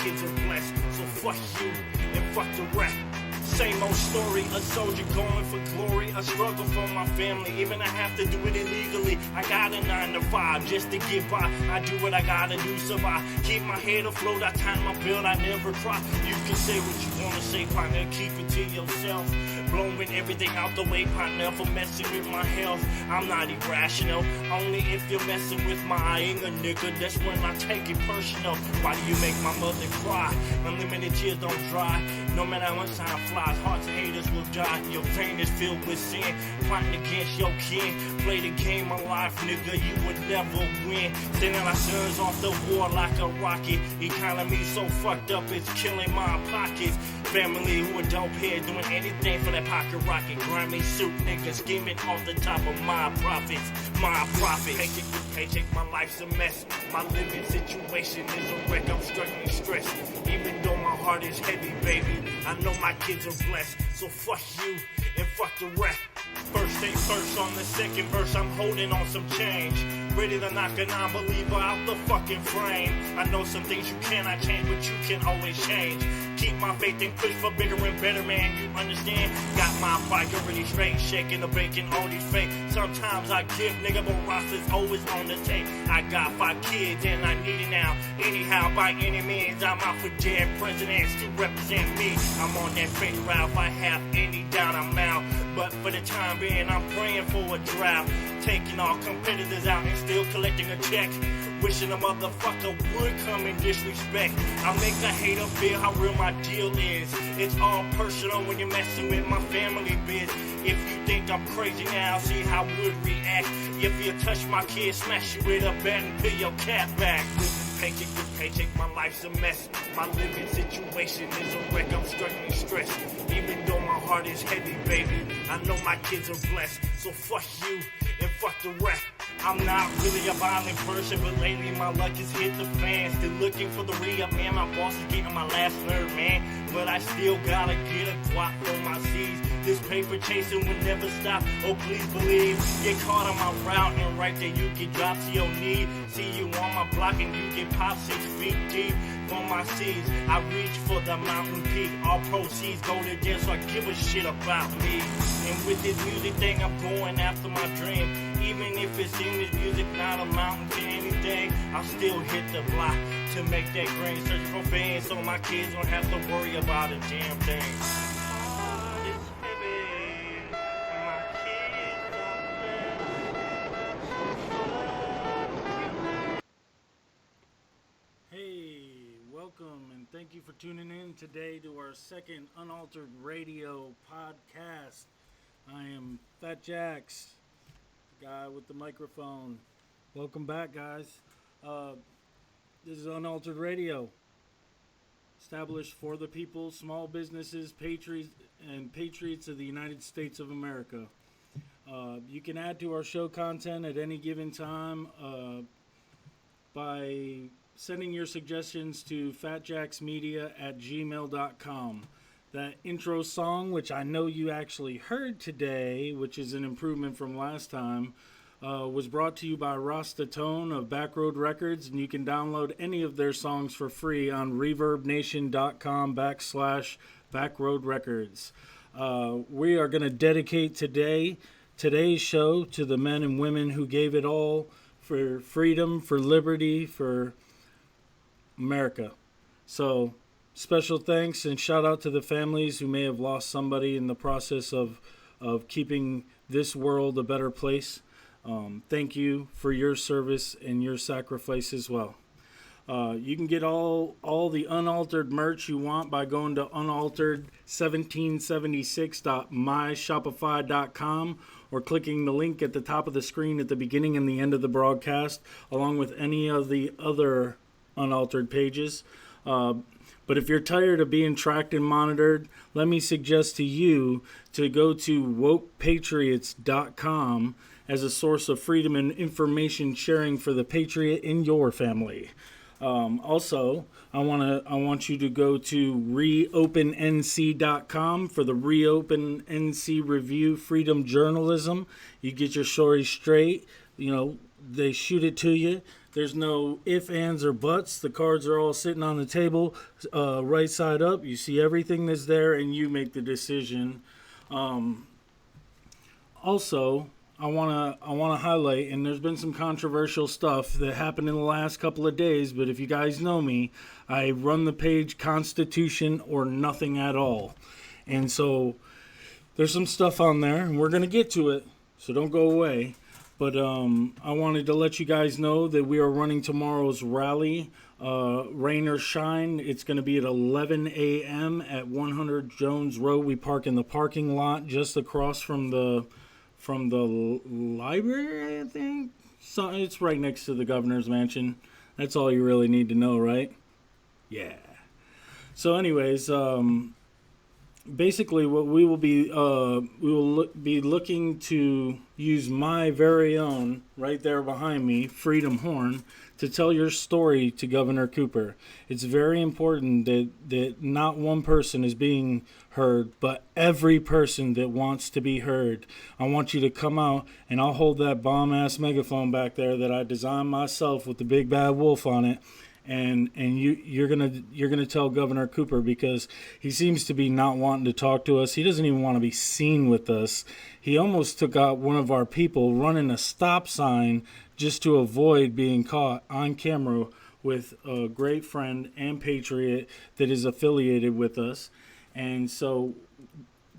kids are blessed. So fuck you and fuck the rest. Same old story, a soldier going for glory, a struggle for my family, even I have to do it illegally. I got a 9 to 5 just to get by. I do what I gotta do, survive. Keep my head afloat, I time my belt, I never cry. You can say what you wanna say, partner, keep it to yourself. Blowing everything out the way, partner, for messing with my health. I'm not irrational, only if you're messing with my anger, nigga. That's when I take it personal. Why do you make my mother cry? Unlimited tears don't dry. No matter how much time flies, hearts of haters will die. Your vein is filled with sin, plotting against your kin. Play the game of life, nigga, you would never win. Sending our sons off the war like a rocket. Economy so fucked up, it's killing my pockets. Family who are dope here, doing anything for that pocket rocket. Grimy suit niggas scheming off the top of my profits. My profit, paycheck to paycheck, my life's a mess. My living situation is a wreck, I'm struggling stressed. Even though my heart is heavy, baby, I know my kids are blessed. So fuck you and fuck the rest. First thing first, on the second verse, I'm holding on some change. Ready to knock a non-believer out the fucking frame. I know some things you cannot change, but you can always change. Keep my faith and push for bigger and better, man, you understand? Got my priority straight, shaking the bacon on these fake. Sometimes I give, nigga, but Roster's always on the tape. I got 5 kids and I need it now. Anyhow, by any means, I'm out for dead presidents to represent me. I'm on that fake route, if I have any doubt, I'm out. But for the time being, I'm praying for a drought. Taking all competitors out and still collecting a check. Wishing a motherfucker would come and disrespect. I make a hater feel how real my deal is. It's all personal when you're messing with my family biz. If you think I'm crazy now, see how I would react. If you touch my kid, smash you with a bat and peel your cat back. Paycheck to paycheck, my life's a mess. My living situation is a wreck, I'm struggling stressed. Even though my heart is heavy, baby, I know my kids are blessed. So fuck you and fuck the rest. I'm not really a violent person, but lately my luck has hit the fan. Still looking for the re-up, man. My boss is getting on my last nerve, man. But I still gotta get a guap for my C's. This paper chasing will never stop. Oh, please believe. Get caught on my route, and right there you get dropped to your knee. See you on my block, and you get popped 6 feet deep. For my seeds, I reach for the mountain peak. All proceeds go to jail, so I give a shit about me. And with this music thing, I'm going after my dream. Even if it seems music not amounting to anything, I'll still hit the block to make that green. Searching for fans so my kids don't have to worry about a damn thing. Welcome and thank you for tuning in today to our second Unaltered Radio podcast. I am Fat Jax, the guy with the microphone. Welcome back, guys. This is Unaltered Radio, established for the people, small businesses, patriots of the United States of America. You can add to our show content at any given time by sending your suggestions to fatjacksmedia@gmail.com. That intro song, which I know you actually heard today, which is an improvement from last time, was brought to you by Rasta Tone of Backroad Records, and you can download any of their songs for free on reverbnation.com/Backroad Records. We are going to dedicate today's show to the men and women who gave it all for freedom, for liberty, for America. So special thanks and shout out to the families who may have lost somebody in the process of keeping this world a better place. Thank you for your service and your sacrifice as well. You can get all the Unaltered merch you want by going to unaltered1776.myshopify.com or clicking the link at the top of the screen at the beginning and the end of the broadcast, along with any of the other Unaltered pages. But if you're tired of being tracked and monitored, let me suggest to you to go to wokepatriots.com as a source of freedom and information sharing for the patriot in your family. Also, I want you to go to reopennc.com for the Reopen NC Review Freedom Journalism. You get your story straight. You know, they shoot it to you. There's no ifs, ands, or buts. The cards are all sitting on the table, right side up. You see everything that's there, and you make the decision. Also, I wanna highlight, and there's been some controversial stuff that happened in the last couple of days. But if you guys know me, I run the page Constitution or Nothing at All, and so there's some stuff on there, and we're gonna get to it. So don't go away. But I wanted to let you guys know that we are running tomorrow's rally, rain or shine. It's going to be at 11 a.m. at 100 Jones Road. We park in the parking lot just across from the library, I think. So it's right next to the governor's mansion. That's all you really need to know, right? Yeah. So, anyways, basically what we will be looking to use my very own, right there behind me, Freedom Horn, to tell your story to Governor Cooper. It's very important that not one person is being heard, but every person that wants to be heard. I want you to come out, and I'll hold that bomb ass megaphone back there that I designed myself with the big bad wolf on it. And you're gonna tell Governor Cooper, because he seems to be not wanting to talk to us. He doesn't even want to be seen with us. He almost took out one of our people running a stop sign just to avoid being caught on camera with a great friend and patriot that is affiliated with us. And so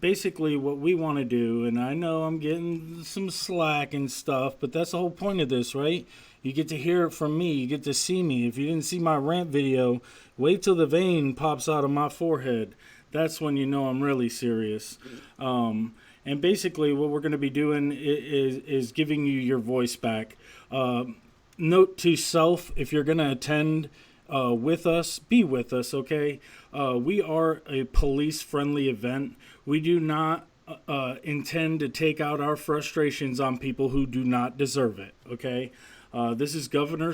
basically what we want to do, and I know I'm getting some slack and stuff, but that's the whole point of this, right? You get to hear it from me. You get to see me. If you didn't see my rant video, wait till the vein pops out of my forehead. That's when you know I'm really serious. And basically what we're going to be doing is giving you your voice back. Note to self, if you're going to attend with us, be with us, okay? We are a police-friendly event. We do not intend to take out our frustrations on people who do not deserve it, okay? This is Governor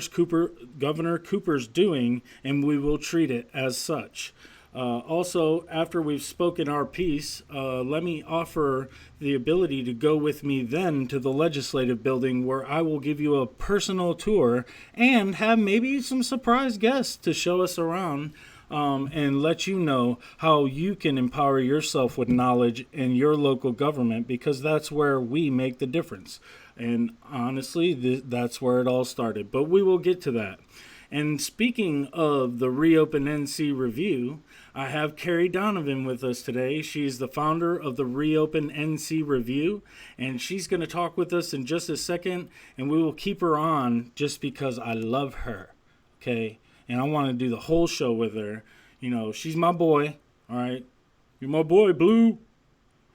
Cooper's doing, and we will treat it as such. Also, after we've spoken our piece, let me offer the ability to go with me then to the legislative building, where I will give you a personal tour and have maybe some surprise guests to show us around, and let you know how you can empower yourself with knowledge in your local government, because that's where we make the difference. And honestly, that's where it all started. But we will get to that. And speaking of the Reopen NC Review, I have Carrie Donovan with us today. She's the founder of the Reopen NC Review, and she's going to talk with us in just a second, and we will keep her on just because I love her, okay? And I want to do the whole show with her. You know, she's my boy, all right? You're my boy, Blue.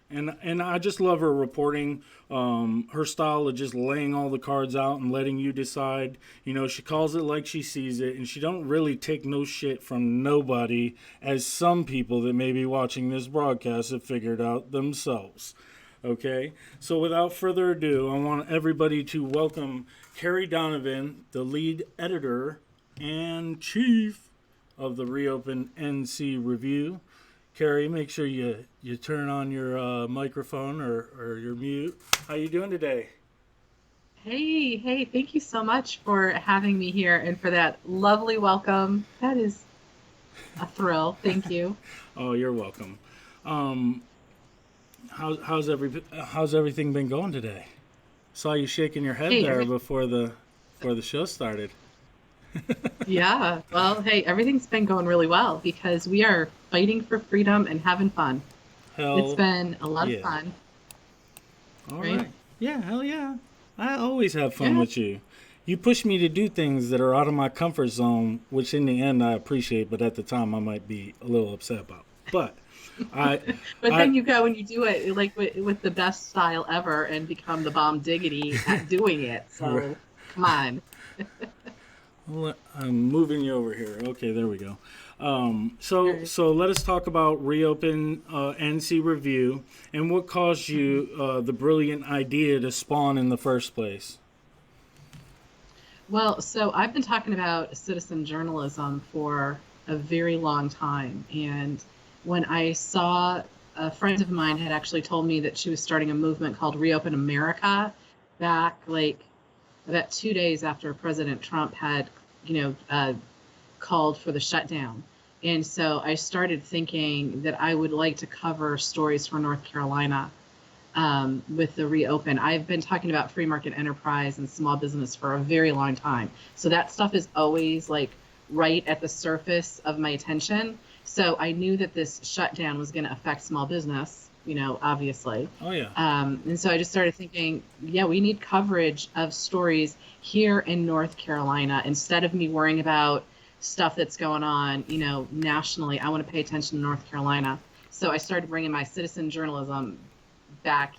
And I just love her reporting, her style of just laying all the cards out and letting you decide. You know, she calls it like she sees it, and she don't really take no shit from nobody, as some people that may be watching this broadcast have figured out themselves. Okay? So without further ado, I want everybody to welcome Carrie Donovan, the lead editor and chief of the Reopen NC Review. Carrie, make sure you turn on your microphone or your mute. How you doing today? Hey, thank you so much for having me here and for that lovely welcome. That is a thrill. Thank you. Oh, you're welcome. How's everything been going today? Saw you shaking your head there before the show started. Yeah, well, hey, everything's been going really well because we are fighting for freedom and having fun. It's been a lot of fun. All right. Yeah, hell yeah. I always have fun with you. You push me to do things that are out of my comfort zone, which in the end I appreciate, but at the time I might be a little upset about. But then you go and you do it like with the best style ever and become the bomb diggity at doing it. So come on. I'm moving you over here. Okay, there we go. So let us talk about Reopen NC Review and what caused you the brilliant idea to spawn in the first place. Well, so I've been talking about citizen journalism for a very long time, and when I saw a friend of mine had actually told me that she was starting a movement called Reopen America back like about 2 days after President Trump had, called for the shutdown. And so I started thinking that I would like to cover stories for North Carolina with the reopen. I've been talking about free market enterprise and small business for a very long time. So that stuff is always like right at the surface of my attention. So I knew that this shutdown was going to affect small business, obviously. Oh, yeah. And so I just started thinking, yeah, we need coverage of stories here in North Carolina instead of me worrying about stuff that's going on, nationally. I want to pay attention to North Carolina. So I started bringing my citizen journalism back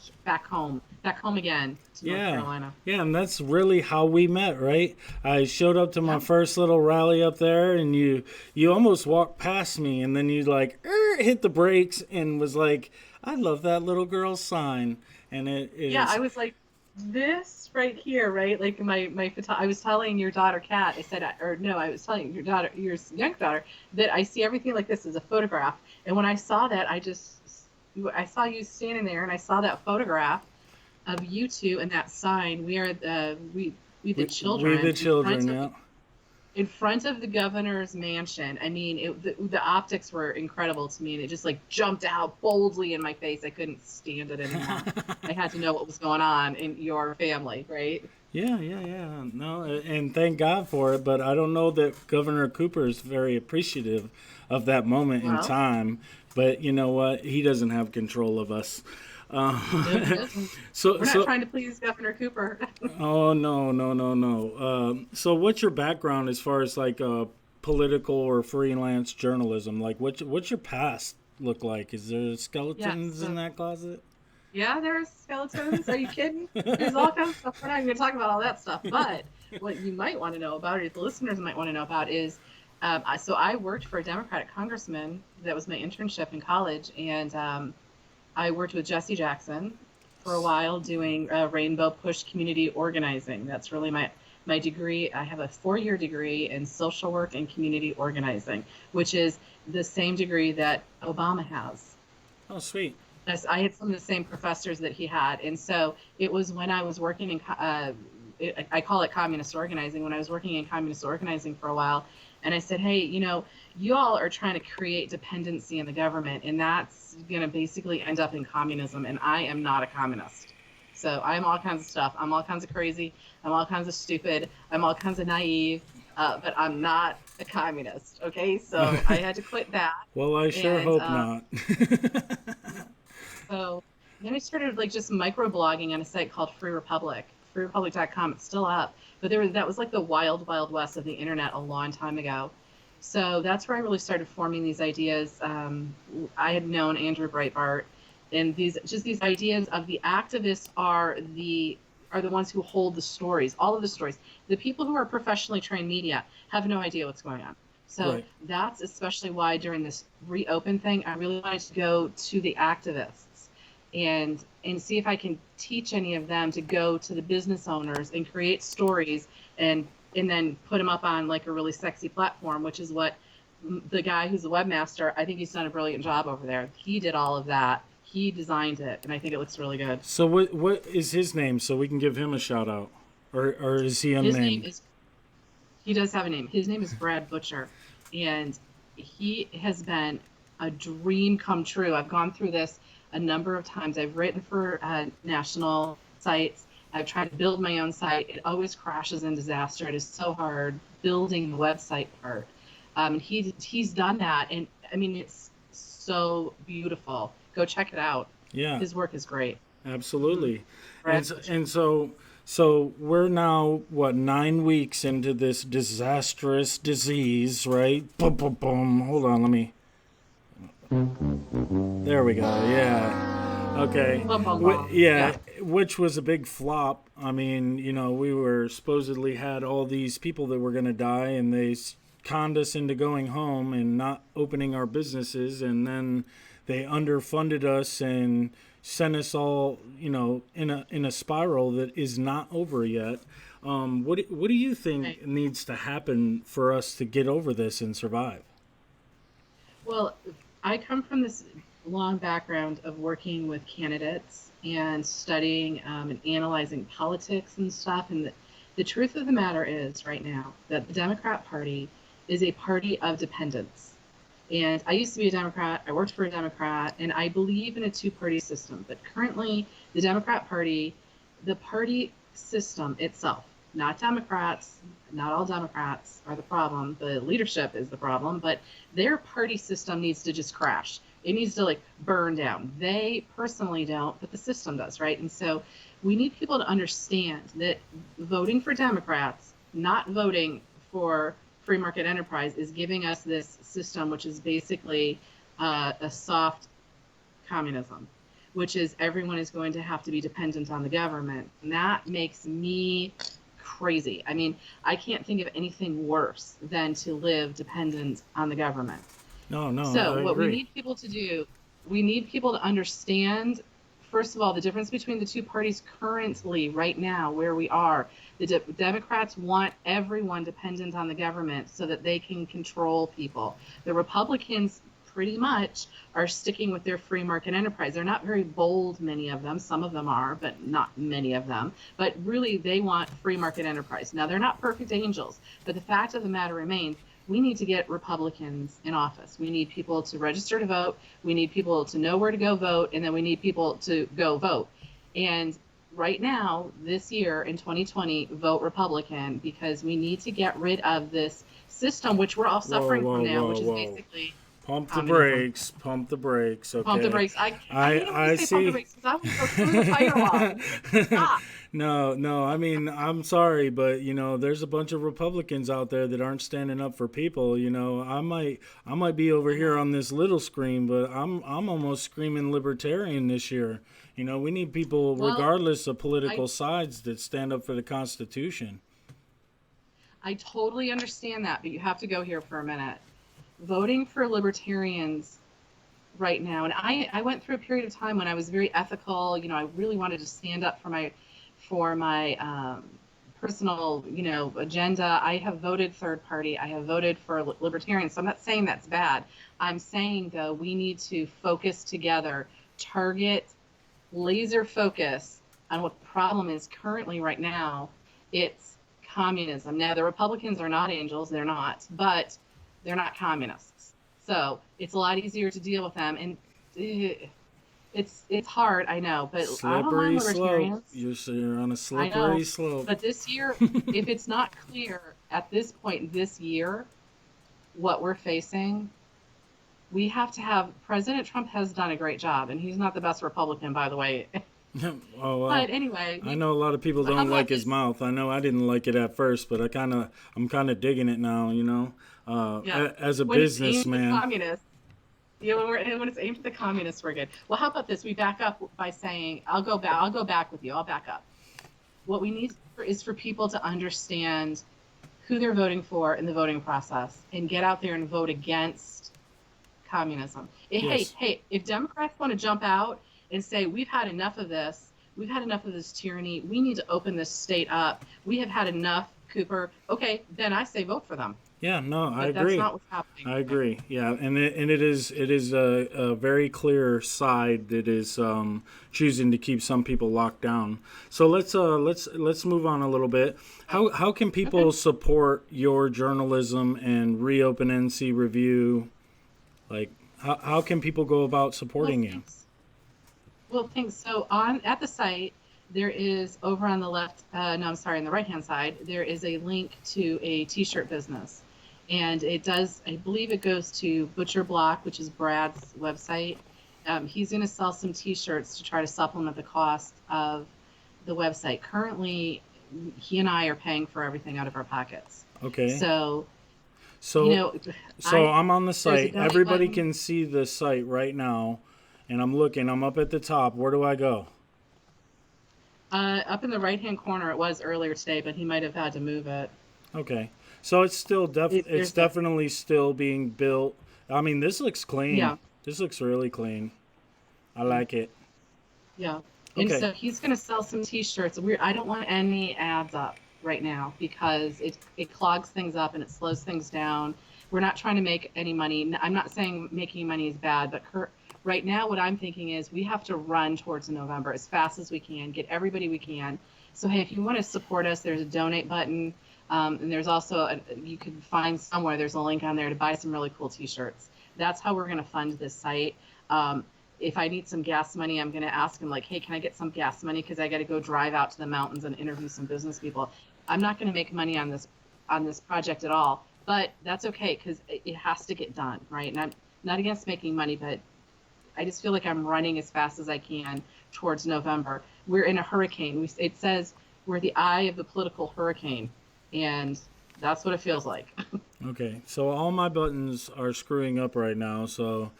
home again to North Carolina. Yeah, and that's really how we met, right? I showed up to my first little rally up there, and you almost walked past me, and then you like hit the brakes and was like, "I love that little girl's sign," and it is. Yeah, I was like, this right here, right? Like I was telling your daughter Kat, I said, or no, I was telling your young daughter, that I see everything like this as a photograph, and when I saw that, I saw you standing there, and I saw that photograph of you two and that sign. We are the children. We the children, yeah. In front of the governor's mansion. I mean, the optics were incredible to me, and it just like jumped out boldly in my face. I couldn't stand it anymore. I had to know what was going on in your family, right? Yeah. No, and thank God for it. But I don't know that Governor Cooper is very appreciative of that moment in time. But you know what? He doesn't have control of us. So we're not trying to please Governor Cooper. Oh, no. So what's your background as far as like political or freelance journalism? Like what's your past look like? Is there skeletons in that closet? Yeah, there's skeletons. Are you kidding? There's all kinds of stuff. We're not going to talk about all that stuff. But what you might want to know about, or the listeners might want to know about, is so I worked for a Democratic congressman. That was my internship in college, and I worked with Jesse Jackson for a while doing Rainbow Push community organizing. That's really my degree. I have a 4-year degree in social work and community organizing, which is the same degree that Obama has. Oh, sweet. I had some of the same professors that he had. And so it was when I was working in, I call it communist organizing, when I was working in communist organizing for a while. And I said, hey, you all are trying to create dependency in the government, and that's going to basically end up in communism. And I am not a communist. So I'm all kinds of stuff. I'm all kinds of crazy. I'm all kinds of stupid. I'm all kinds of naive. But I'm not a communist. Okay, so I had to quit that. Well, I sure hope not. So then I started like just microblogging on a site called Free Republic, freerepublic.com. It's still up, but that was like the wild west of the internet a long time ago. So that's where I really started forming these ideas. I had known Andrew Breitbart, and these ideas of the activists are the ones who hold the stories, all of the stories. The people who are professionally trained media have no idea what's going on. So that's especially why during this reopen thing, I really wanted to go to the activists and see if I can teach any of them to go to the business owners and create stories and then put them up on like a really sexy platform, which is what the guy who's the webmaster, I think he's done a brilliant job over there. He did all of that. He designed it, and I think it looks really good. So what is his name, so we can give him a shout out, or is he unnamed? He does have a name. His name is Brad Butcher, and he has been a dream come true. I've gone through this a number of times. I've written for national sites. I've tried to build my own site. It always crashes in disaster. It is so hard building the website part. He's done that, and I mean, it's so beautiful. Go check it out. Yeah, his work is great. Absolutely. And so we're now 9 weeks into this disastrous disease, right? Boom, boom, boom. Hold on, let me. There we go. Yeah. Okay. Yeah, which was a big flop. I mean, we were supposedly had all these people that were going to die, and they conned us into going home and not opening our businesses, and then they underfunded us and sent us all, in a spiral that is not over yet. What do you think needs to happen for us to get over this and survive? Well, I come from this long background of working with candidates and studying and analyzing politics and stuff, and The truth of the matter is right now that the Democrat Party is a party of dependents. And I used to be a Democrat, I worked for a Democrat, and I believe in a two-party system. But currently, the Democrat Party, the party system itself, not Democrats, not all Democrats are the problem, the leadership is the problem, but their party system needs to just crash. It needs to like burn down. They personally don't, but the system does, right? And so we need people to understand that voting for Democrats, not voting for free market enterprise, is giving us this system, which is basically a soft communism, which is everyone is going to have to be dependent on the government. And that makes me crazy. I mean, I can't think of anything worse than to live dependent on the government. No, So I what we agree. need people to do, we need people to understand, first of all, the difference between the two parties currently, right now, where we are. The Democrats want everyone dependent on the government so that they can control people. The Republicans pretty much are sticking with their free market enterprise. They're not very bold, many of them. Some of them are, but not many of them. But really, they want free market enterprise. Now, they're not perfect angels, but the fact of the matter remains, we need to get Republicans in office. We need people to register to vote. We need people to know where to go vote, and then we need people to go vote. And right now, this year in 2020, vote Republican, because we need to get rid of this system, which we're all suffering from now, which is basically Pump the communism. brakes. Pump the brakes. Okay. Pump the brakes. I hate when I you say pump the see. brakes because I want to go through the firewall. You need to stop. No. I mean, I'm sorry, but there's a bunch of Republicans out there that aren't standing up for people. I might be over here on this little screen, but I'm almost screaming libertarian this year. We need people, Well, regardless of I political sides, that stand up for the Constitution. I totally understand that, but you have to go here for a minute. Voting for libertarians right now, and I went through a period of time when I was very ethical. I really wanted to stand up for my personal agenda. I have voted third party. I have voted for libertarians. So I'm not saying that's bad. I'm saying though we need to focus together, target, laser focus on what the problem is currently right now. It's communism. Now the Republicans are not angels. They're not, but they're not communists. So it's a lot easier to deal with them. And it's hard, I know, but I don't mind Slippery slope. libertarians. You're on a I know. slippery slope. But this year, if it's not clear at this point this year what we're facing, we have to have President Trump has done a great job, and he's not the best Republican, by the way. Oh, well, But anyway, I know a lot of people how don't about like his this? mouth. I know I didn't like it at first, but I'm kind of digging it now. Yeah, As a when it's aimed at the businessman. communists, when it's aimed at the communists, we're good. Well, how about this? We back up by saying, I'll go back with you. I'll back up. What we need is for people to understand who they're voting for in the voting process and get out there and vote against communism. Yes. Hey, if Democrats want to jump out and say, we've had enough of this tyranny, we need to open this state up, we have had enough, Cooper, okay, then I say vote for them. Yeah, no, I But that's agree. not what's happening. I agree. Yeah, and it is a very clear side that is choosing to keep some people locked down. So let's move on a little bit. How can people Okay. support your journalism and Reopen NC Review? Like how can people go about Well, supporting you? thanks. Well, thanks. So at the site, there is over on the left, no, I'm sorry, on the right-hand side, there is a link to a t-shirt business. And it does, I believe it goes to Butcher Block, which is Brad's website. He's going to sell some t-shirts to try to supplement the cost of the website. Currently, he and I are paying for everything out of our pockets. Okay. So, So I'm on the there's a site. donate Everybody button. can see the site right now, and I'm looking. I'm up at the top. Where do I go? Up in the right-hand corner, it was earlier today, but he might have had to move it. Okay. So it's still it's There's definitely still being built. I mean, this looks clean. Yeah. This looks really clean. I like it. Yeah. And Okay. so he's going to sell some t-shirts. I don't want any ads up right now because it clogs things up and it slows things down. We're not trying to make any money. I'm not saying making money is bad, but right now what I'm thinking is we have to run towards November as fast as we can, get everybody we can. So hey, if you want to support us, there's a donate button, and there's also you can find somewhere there's a link on there to buy some really cool T-shirts. That's how we're going to fund this site. Um, if I need some gas money, I'm going to ask them like, hey, can I get some gas money because I got to go drive out to the mountains and interview some business people. I'm not going to make money on this project at all, but that's okay because it has to get done, right? And I'm not against making money, but I just feel like I'm running as fast as I can towards November. We're in a hurricane. It says we're the eye of the political hurricane, and that's what it feels like. Okay, so all my buttons are screwing up right now, so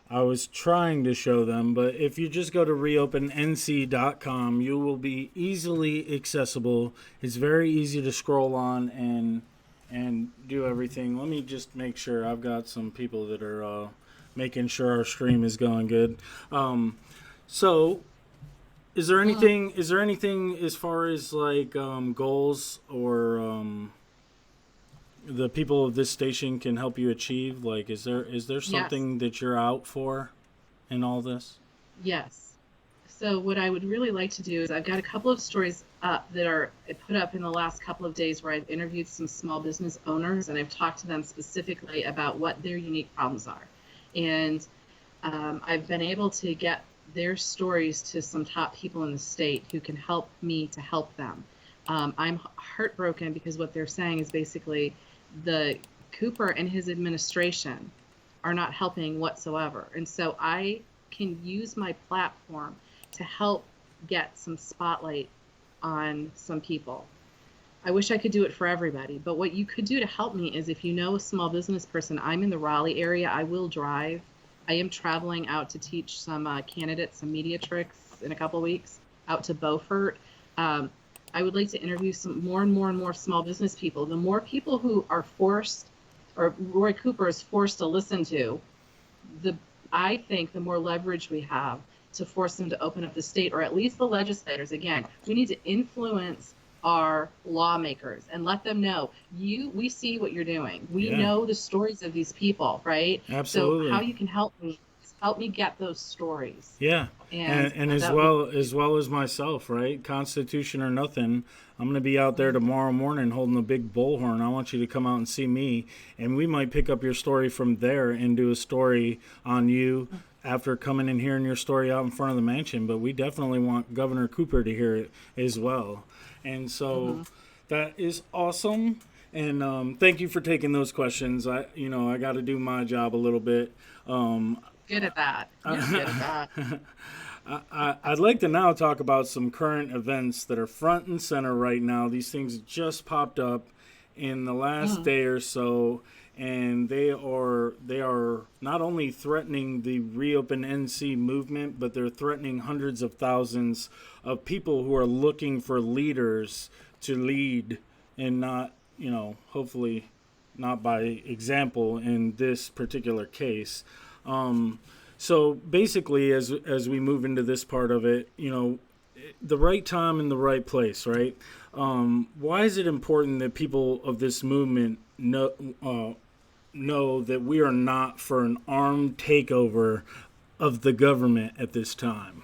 I was trying to show them, but if you just go to reopennc.com, you will be easily accessible. It's very easy to scroll on and do everything. Let me just make sure. I've got some people that are making sure our stream is going good. So is there anything as far as like goals or the people of this station can help you achieve? Like, is there something that you're out for in all this? Yes. So what I would really like to do is I've got a couple of stories up that are put up in the last couple of days where I've interviewed some small business owners and I've talked to them specifically about what their unique problems are. And I've been able to get their stories to some top people in the state who can help me to help them. I'm heartbroken because what they're saying is basically the Cooper and his administration are not helping whatsoever. And so I can use my platform to help get some spotlight on some people. I wish I could do it for everybody, but what you could do to help me is if you know a small business person, I'm in the Raleigh area, I will drive. I am traveling out to teach some candidates some media tricks in a couple of weeks out to Beaufort. I would like to interview some more and more small business people. The more people who are forced, or Roy Cooper is forced to listen to, I think the more leverage we have to force them to open up the state, or at least the legislators. Again, we need to influence our lawmakers and let them know we see what you're doing. We know the stories of these people, right? Absolutely. So how you can help me get those stories. Yeah. And as well as myself, right? Constitution or nothing, I'm going to be out there tomorrow morning holding a big bullhorn. I want you to come out and see me, and we might pick up your story from there and do a story on you after coming and hearing your story out in front of the mansion. But we definitely want Governor Cooper to hear it as well. And so that is awesome. And thank you for taking those questions. I got to do my job a little bit. Good at that. Good at that. I'd like to now talk about some current events that are front and center right now. These things just popped up in the last day or so, and they are not only threatening the Reopen NC movement, but they're threatening hundreds of thousands of people who are looking for leaders to lead, and not, hopefully not by example in this particular case. So basically, as we move into this part of it, the right time and the right place, right? Why is it important that people of this movement know that we are not for an armed takeover of the government at this time?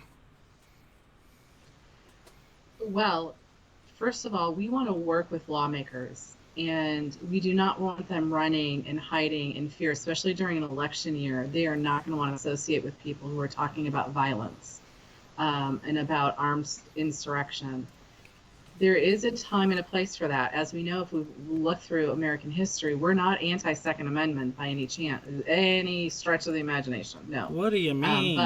Well, first of all, we want to work with lawmakers. And we do not want them running and hiding in fear, especially during an election year. They are not going to want to associate with people who are talking about violence and about arms insurrection. There is a time and a place for that. As we know, if we look through American history, we're not anti-Second Amendment by any stretch of the imagination. No. What do you mean?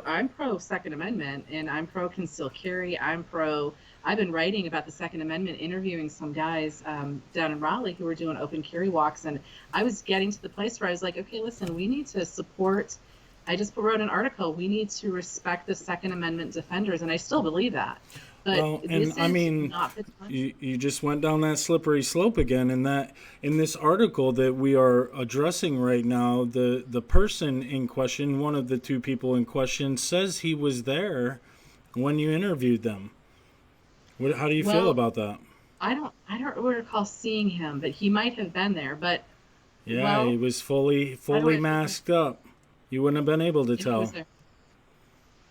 I'm pro Second Amendment, and I'm pro concealed carry. I've been writing about the Second Amendment, interviewing some guys down in Raleigh who were doing open carry walks, and I was getting to the place where I was like, okay, listen, we need to support. I just wrote an article. We need to respect the Second Amendment defenders, and I still believe that. But well, and I mean, you just went down that slippery slope again. In this article that we are addressing right now, the person in question, one of the two people in question, says he was there when you interviewed them. How do you feel about that? I don't recall seeing him, but he might have been there. But he was fully masked up. You wouldn't have been able to tell.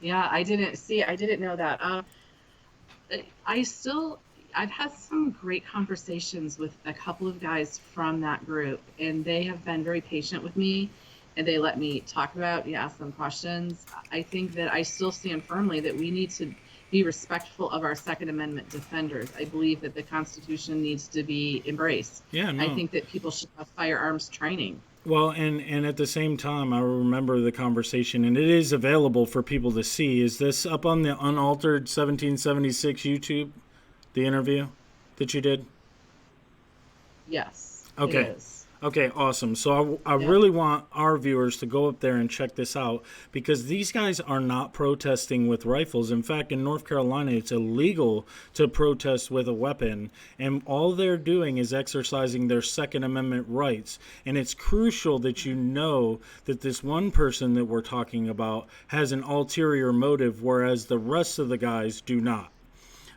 Yeah, I didn't know that. I still, I've had some great conversations with a couple of guys from that group, and they have been very patient with me, and they let me talk about, you ask them questions. I think that I still stand firmly that we need to be respectful of our Second Amendment defenders. I believe that the Constitution needs to be embraced. Yeah, I no. think that people should have firearms training. Well, and at the same time, I remember the conversation, and it is available for people to see. Is this up on the Unaltered 1776 YouTube, the interview that you did? Yes, it Okay. is. Okay, awesome. So I Yep. really want our viewers to go up there and check this out because these guys are not protesting with rifles. In fact, in North Carolina, it's illegal to protest with a weapon, and all they're doing is exercising their Second Amendment rights. And it's crucial that you know that this one person that we're talking about has an ulterior motive, whereas the rest of the guys do not.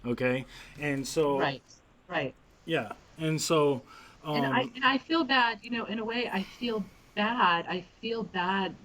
Okay? And so, Right. Right. yeah. And so, And I feel bad, in a way I feel bad. I feel bad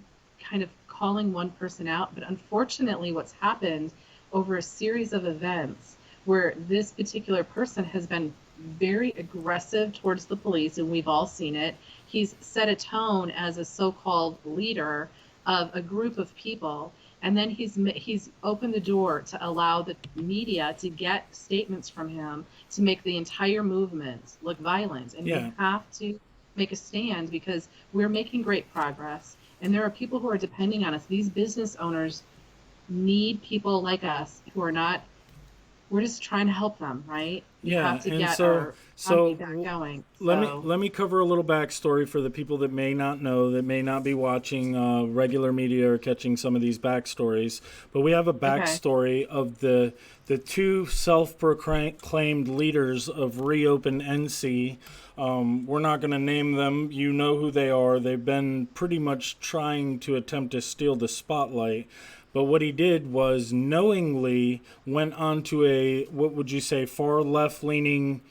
kind of calling one person out, but unfortunately what's happened over a series of events where this particular person has been very aggressive towards the police, and we've all seen it. He's set a tone as a so-called leader of a group of people, and then he's opened the door to allow the media to get statements from him to make the entire movement look violent. And we yeah. have to make a stand because we're making great progress, and there are people who are depending on us. These business owners need people like us who are not, we're just trying to help them, right? We Yeah, have to and get so our economy so back going. So, let me cover a little backstory for the people that may not know, that may not be watching regular media or catching some of these backstories. But we have a okay. backstory of the two self-proclaimed leaders of Reopen NC. We're not going to name them. You know who they are. They've been pretty much trying to attempt to steal the spotlight. But what he did was knowingly went onto a, what would you say, far left leaning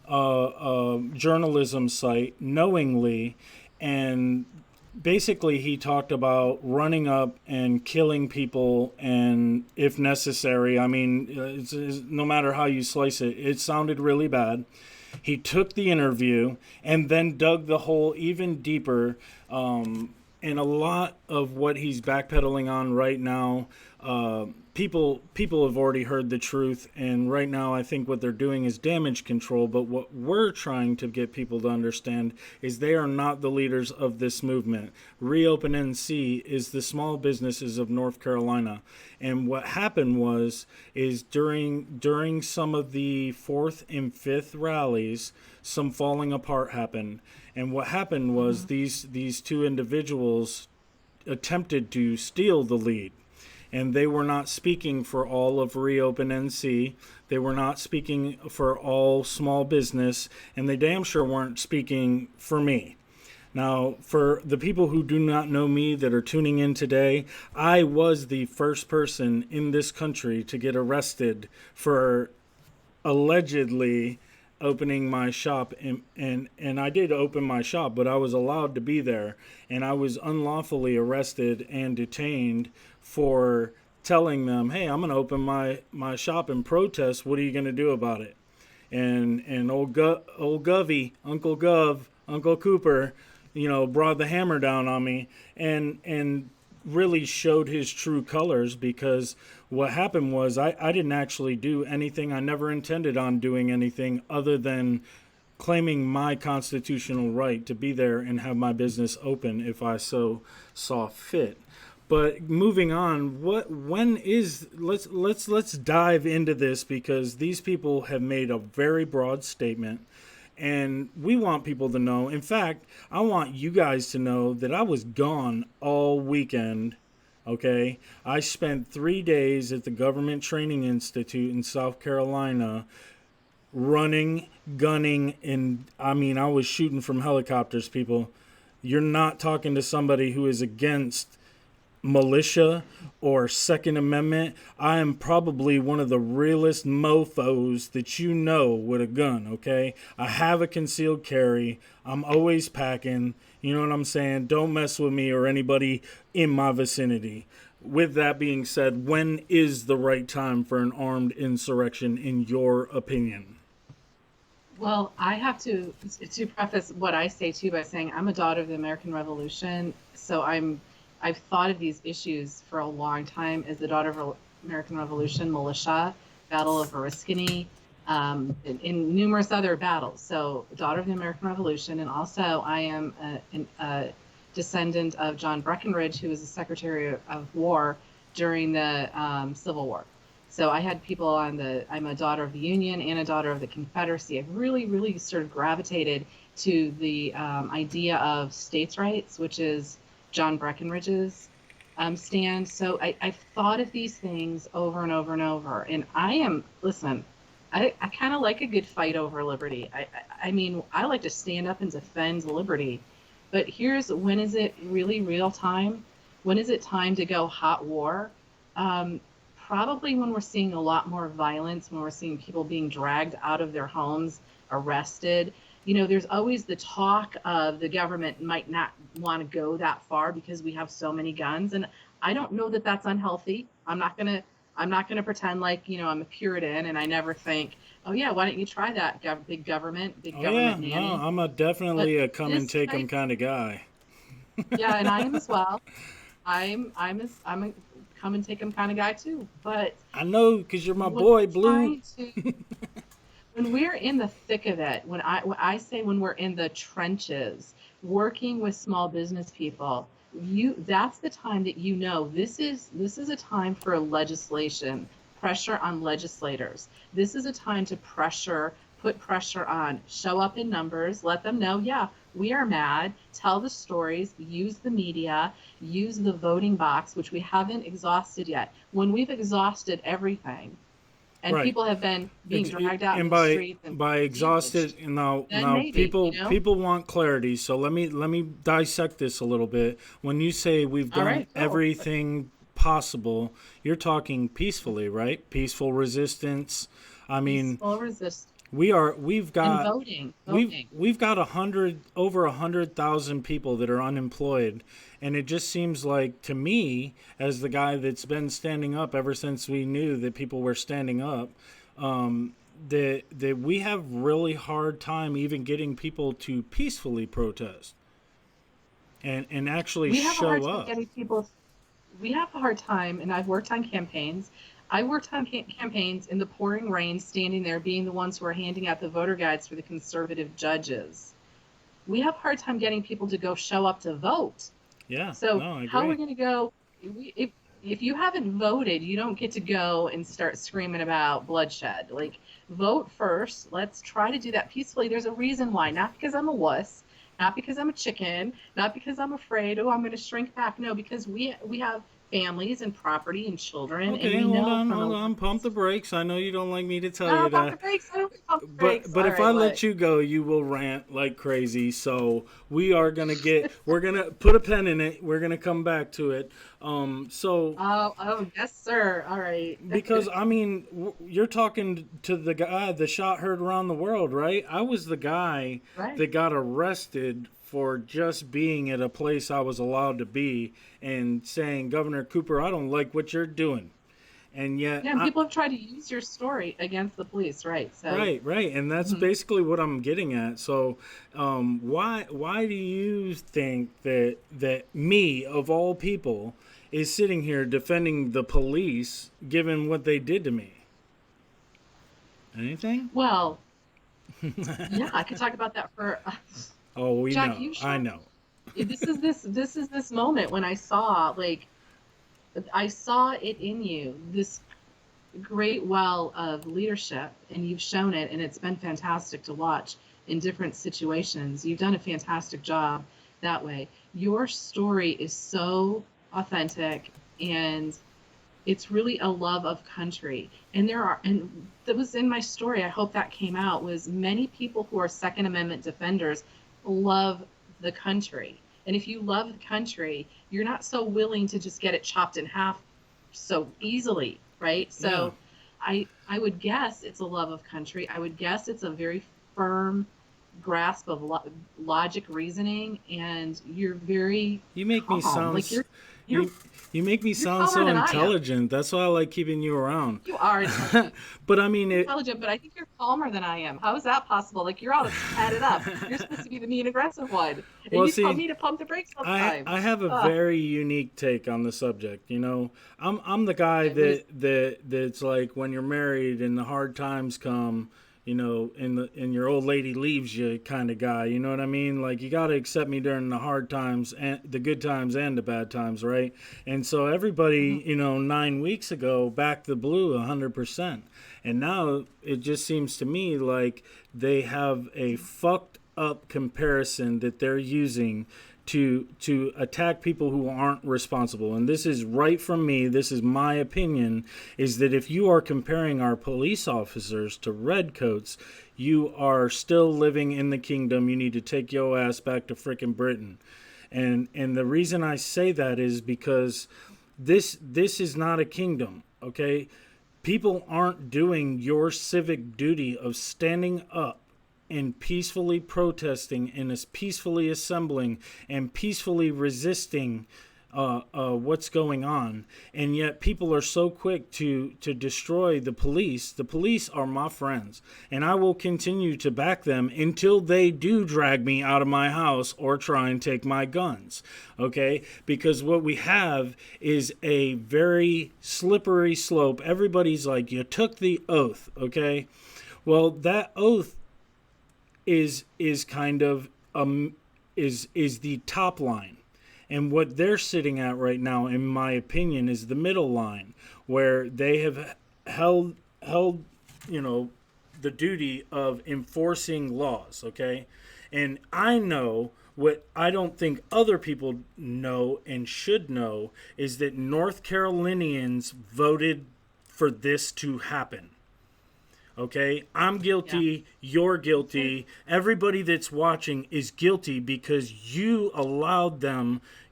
journalism site, knowingly, and basically he talked about running up and killing people, and if necessary, I mean, no matter how you slice it, it sounded really bad. He took the interview and then dug the hole even deeper. And a lot of what he's backpedaling on right now, people have already heard the truth, and right now I think what they're doing is damage control. But what we're trying to get people to understand is they are not the leaders of this movement. Reopen NC is the small businesses of North Carolina, and what happened was is during some of the fourth and fifth rallies, some falling apart happened. And what happened was these two individuals attempted to steal the lead. And they were not speaking for all of Reopen NC. They were not speaking for all small business. And they damn sure weren't speaking for me. Now, for the people who do not know me that are tuning in today, I was the first person in this country to get arrested for allegedly opening my shop, and I did open my shop, but I was allowed to be there, and I was unlawfully arrested and detained for telling them, hey, I'm going to open my shop and protest. What are you going to do about it? And old Govey, Uncle Gov, Uncle Cooper, brought the hammer down on me and really showed his true colors, because what happened was I didn't actually do anything. I never intended on doing anything other than claiming my constitutional right to be there and have my business open if I so saw fit. But moving on, let's dive into this, because these people have made a very broad statement. And we want people to know. In fact, I want you guys to know that I was gone all weekend. Okay. I spent 3 days at the Government Training Institute in South Carolina running, gunning, and I mean, I was shooting from helicopters, people. You're not talking to somebody who is against militia or Second Amendment. I am probably one of the realest mofos that you know with a gun, okay? I have a concealed carry. I'm always packing. You know what I'm saying? Don't mess with me or anybody in my vicinity. with that being said, when is the right time for an armed insurrection, in your opinion? Well, I have to preface what I say too by saying I'm a daughter of the American Revolution, so I've thought of these issues for a long time as the daughter of American Revolution militia, Battle of Oriskany, in numerous other battles. So, daughter of the American Revolution, and also I am a descendant of John Breckinridge, who was the Secretary of War during the Civil War. So I had people I'm a daughter of the Union and a daughter of the Confederacy. I've really, really sort of gravitated to the idea of states' rights, which is John Breckinridge's stand. So I've thought of these things over and over and over. And listen, I kind of like a good fight over liberty. I mean, I like to stand up and defend liberty. But when is it really real time? When is it time to go hot war? Probably when we're seeing a lot more violence, when we're seeing people being dragged out of their homes, arrested. There's always the talk of the government might not want to go that far because we have so many guns, and I don't know that that's unhealthy. I'm not gonna pretend like I'm a Puritan and I never think, oh yeah, why don't you try that big government, big Oh yeah, government no, nanny? I'm But definitely a come and this take 'em type, kind of guy. yeah, and I am as well. I'm a come and take them kind of guy too. But I know, because you're my when boy, we're Blue. trying to when we're in the thick of it, when I say when we're in the trenches, working with small business people, that's the time that this is a time for legislation, pressure on legislators. This is a time to put pressure on, show up in numbers, let them know, yeah, we are mad, tell the stories, use the media, use the voting box, which we haven't exhausted yet. When we've exhausted everything, and Right. people have been being dragged out And into the streets and by exhausted, damaged, then now maybe, people want clarity. So let me dissect this a little bit. When you say we've All done right, go. everything possible, you're talking peacefully, right? Peaceful resistance. I mean, Peaceful resist we've and got voting. we've got over 100,000 people that are unemployed, and it just seems like to me, as the guy that's been standing up ever since we knew that people were standing up, that we have really hard time even getting people to peacefully protest and actually We have a hard show time up. getting people. We have a hard time, and I've worked on campaigns. I worked on campaigns in the pouring rain, standing there, being the ones who are handing out the voter guides for the conservative judges. We have a hard time getting people to go show up to vote. Yeah, So no, I how are we agree. going to go? If you haven't voted, you don't get to go and start screaming about bloodshed. Like, vote first. Let's try to do that peacefully. There's a reason why, not because I'm a wuss, not because I'm a chicken, not because I'm afraid. Oh, I'm going to shrink back. No, because we have families and property and children, and Okay, we know from the hold on. last Pump the brakes. I know you don't like me to tell no you pump that. the brakes. I don't pump the brakes. But All if I right, what? let you go, you will rant like crazy. So we're gonna put a pen in it. We're gonna come back to it. So Oh, yes, sir. All right. because I mean, you're talking to the guy, the shot heard around the world, right? I was the guy Right. that got arrested for just being at a place I was allowed to be and saying, Governor Cooper, I don't like what you're doing. And yet, Yeah, and people have tried to use your story against the police, right? So, right, and that's mhm. basically what I'm getting at. So, why do you think that me of all people is sitting here defending the police, given what they did to me? Anything? Well, yeah, I could talk about that for Oh, we Jack. know. You I showed know. me. This is this moment when I saw it in you, this great well of leadership, and you've shown it, and it's been fantastic to watch in different situations. You've done a fantastic job that way. Your story is so authentic, and it's really a love of country. And that was in my story. I hope that came out. Was many people who are Second Amendment defenders love the country. And if you love the country, you're not so willing to just get it chopped in half so easily, right? Yeah. So I would guess it's a love of country. I would guess it's a very firm grasp of logic reasoning, and you're very You make me calm. sound Like you're You're You make me sound calmer so than I am. intelligent. That's why I like keeping you around. You are intelligent. But I mean, Intelligent, but I think you're calmer than I am. How is that possible? Like you're all tatted up. You're supposed to be the mean aggressive one, and well, you tell see, me to pump the brakes all the I time. I have a Ugh. very unique take on the subject. You know, I'm the guy Okay, what is? that's like when you're married and the hard times come. You know, and your old lady leaves you, kind of guy. You know what I mean? Like you got to accept me during the hard times and the good times and the bad times, right? And so everybody, Mhm. 9 weeks ago backed the blue 100%, and now it just seems to me like they have a fucked up comparison that they're using to attack people who aren't responsible. And this is right from me, this is my opinion, is that if you are comparing our police officers to redcoats, you are still living in the kingdom. You need to take your ass back to frickin' Britain. And the reason I say that is because this is not a kingdom, okay? People aren't doing your civic duty of standing up and peacefully protesting and as peacefully assembling and peacefully resisting what's going on. And yet people are so quick to destroy the police. The police are my friends, and I will continue to back them until they do drag me out of my house or try and take my guns. Okay? Because what we have is a very slippery slope. Everybody's like, you took the oath. Okay? Well, that oath is kind of is the top line, and what they're sitting at right now, in my opinion, is the middle line, where they have held the duty of enforcing laws. Okay, and I know what I don't think other people know and should know is that North Carolinians voted for this to happen. Okay, I'm Yeah. guilty, you're guilty, everybody that's watching is guilty because you allowed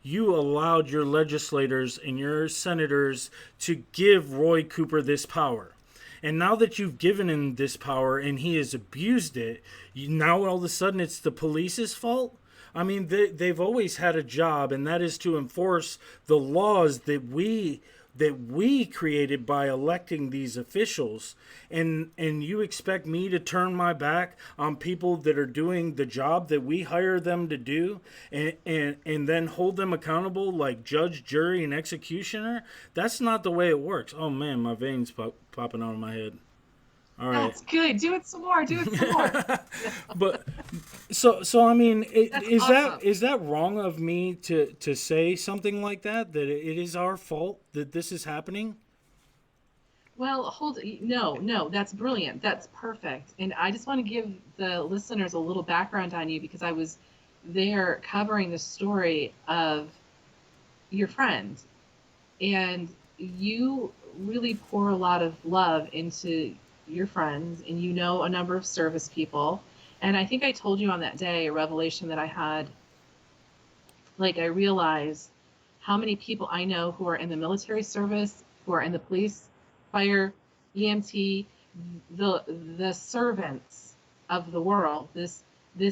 your legislators and your senators to give Roy Cooper this power. And now that you've given him this power and he has abused it, now all of a sudden it's the police's fault? I mean, they've always had a job, and that is to enforce the laws that we created by electing these officials, and you expect me to turn my back on people that are doing the job that we hire them to do, and then hold them accountable like judge, jury, and executioner? That's not the way it works. Oh man, my veins popping out of my head. All right. That's good. Do it some more. Do it some more. But so I mean, That's is awesome. that wrong of me to say something like that? That it is our fault that this is happening? Well, no, no, that's brilliant. That's perfect. And I just want to give the listeners a little background on you because I was there covering the story of your friend. And you really pour a lot of love into your friends, and you know a number of service people. And I think I told you on that day a revelation that I had. Like, I realized how many people I know who are in the military service, who are in the police, fire, EMT, the servants of the world. This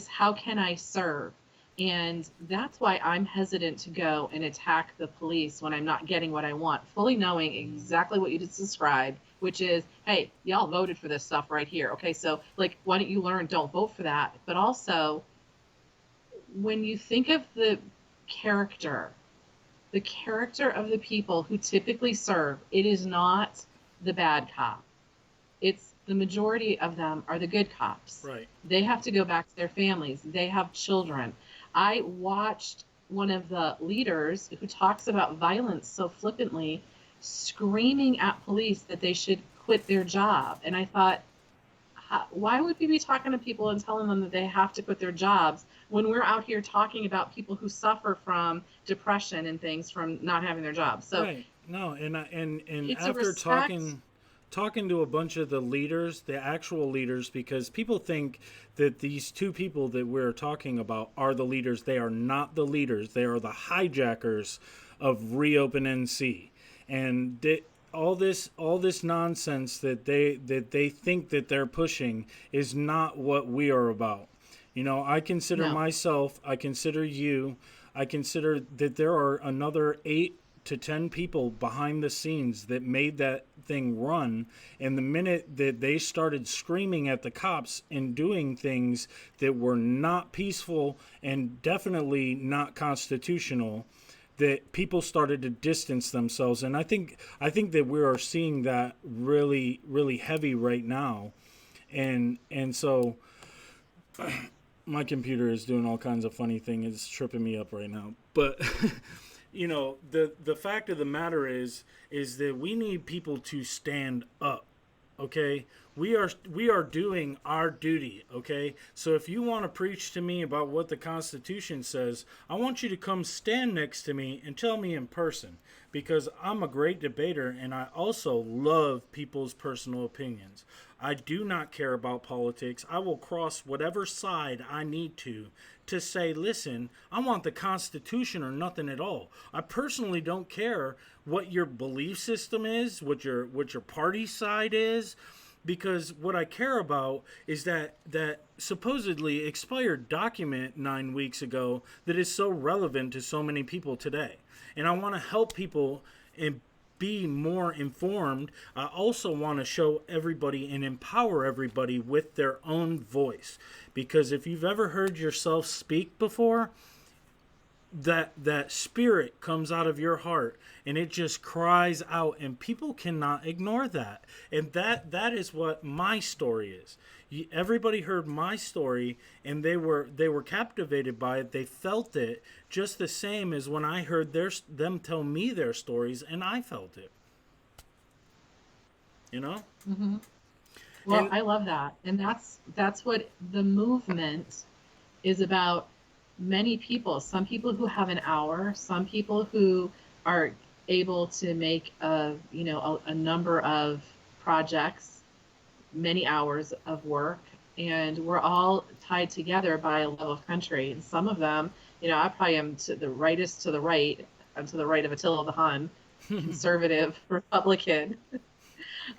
how can I serve? And that's why I'm hesitant to go and attack the police when I'm not getting what I want, fully knowing exactly what you just described, which is, hey, y'all voted for this stuff right here. Okay, so like, why don't you learn? Don't vote for that. But also, when you think of character, the character of the people who typically serve, it is not the bad cop. It's the majority of them are the good cops. Right. They have to go back to their families. They have children. I watched one of the leaders who talks about violence so flippantly screaming at police that they should quit their job. And I thought, why would we be talking to people and telling them that they have to quit their jobs when we're out here talking about people who suffer from depression and things from not having their jobs? So Right. No, and it's a after respect. talking to a bunch of the leaders, the actual leaders, because people think that these two people that we're talking about are the leaders. They are not the leaders. They are the hijackers of Reopen NC, and all this nonsense that they think that they're pushing is not what we are about. I consider No. myself, I consider you, I consider that there are another 8 to 10 people behind the scenes that made that thing run. And the minute that they started screaming at the cops and doing things that were not peaceful and definitely not constitutional, that people started to distance themselves. And I think that we are seeing that really, really heavy right now. And so my computer is doing all kinds of funny things. It's tripping me up right now. But the fact of the matter is that we need people to stand up. Okay, we are doing our duty. Okay, so if you want to preach to me about what the Constitution says, I want you to come stand next to me and tell me in person, because I'm a great debater and I also love people's personal opinions. I do not care about politics. I will cross whatever side I need to say, listen, I want the Constitution or nothing at all. I personally don't care what your belief system is, what your party side is, because what I care about is that supposedly expired document 9 weeks ago that is so relevant to so many people today. And I want to help people and be more informed. I also want to show everybody and empower everybody with their own voice. Because if you've ever heard yourself speak before, that spirit comes out of your heart and it just cries out, and people cannot ignore that. And that is what my story is. Everybody heard my story and they were captivated by it. They felt it just the same as when I heard them tell me their stories, and I felt it. Mm-hmm. Well, And I love that. And that's what the movement is about. Many people, some people who have an hour, some people who are able to make a number of projects, many hours of work, and we're all tied together by a love of country. And some of them, I probably am to the rightist to the right. I'm to the right of Attila the Hun, conservative Republican.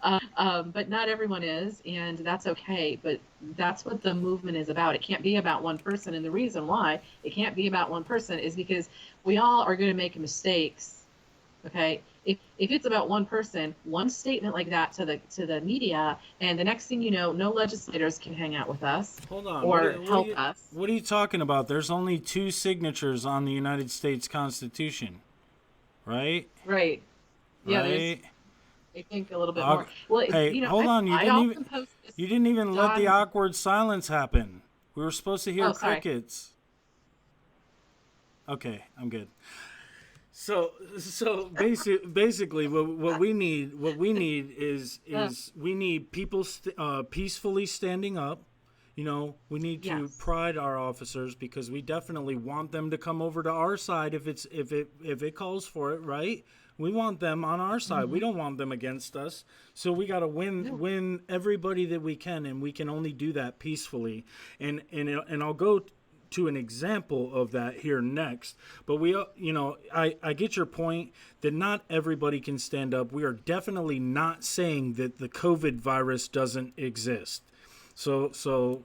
But not everyone is, and that's okay. But that's what the movement is about. It can't be about one person. And the reason why it can't be about one person is because we all are going to make mistakes. Okay. If it's about one person, one statement like that to the media, and the next thing you know, no legislators can hang out with us. hold on, or help us. what are you talking about? There's only 2 signatures on the United States Constitution, right? Right. Yeah. Right. I think a little bit more. Well, Hey, hold on. You didn't even let the awkward silence happen. We were supposed to hear crickets. Okay, I'm good. So basically, what we need is we need people peacefully standing up. We need to pride our officers, because we definitely want them to come over to our side if it calls for it, right? We want them on our side. Mm-hmm. We don't want them against us. So we got to win everybody that we can, and we can only do that peacefully. And I'll go to an example of that here next. But I get your point that not everybody can stand up. We are definitely not saying that the COVID virus doesn't exist. So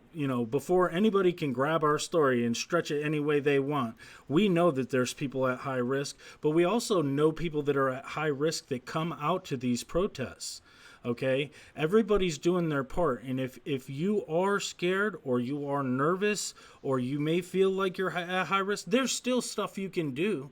before anybody can grab our story and stretch it any way they want, we know that there's people at high risk, but we also know people that are at high risk that come out to these protests. Okay? Everybody's doing their part. And if you are scared, or you are nervous, or you may feel like you're at high risk, there's still stuff you can do.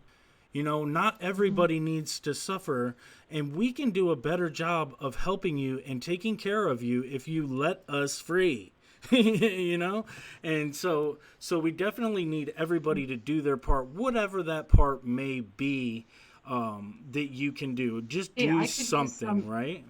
Not everybody needs to suffer, and we can do a better job of helping you and taking care of you if you let us free. And so we definitely need everybody to do their part, whatever that part may be, that you can do. Just do something, right?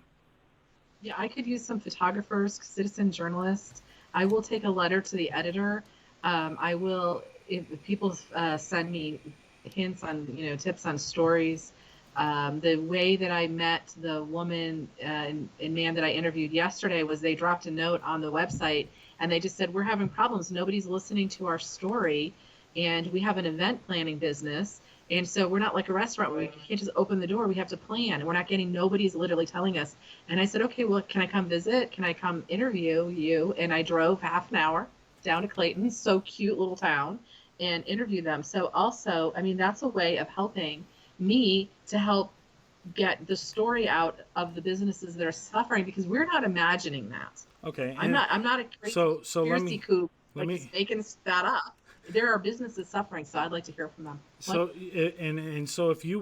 Yeah, I could use some photographers, citizen journalists. I will take a letter to the editor. I will, if people send me hints on, tips on stories. The way that I met the woman and man that I interviewed yesterday was they dropped a note on the website, and they just said, we're having problems. Nobody's listening to our story, and we have an event planning business. And so we're not like a restaurant where we can't just open the door. We have to plan, and we're not getting, nobody's literally telling us. And I said, okay, well, can I come visit? Can I come interview you? And I drove half an hour down to Clayton, so cute little town, and interview them. So also, that's a way of helping. me to help get the story out of the businesses that are suffering, because we're not imagining that. Okay. I'm And not a crazy so conspiracy kook let like just me making that up. There are businesses suffering, so I'd like to hear from them. What? So and so if you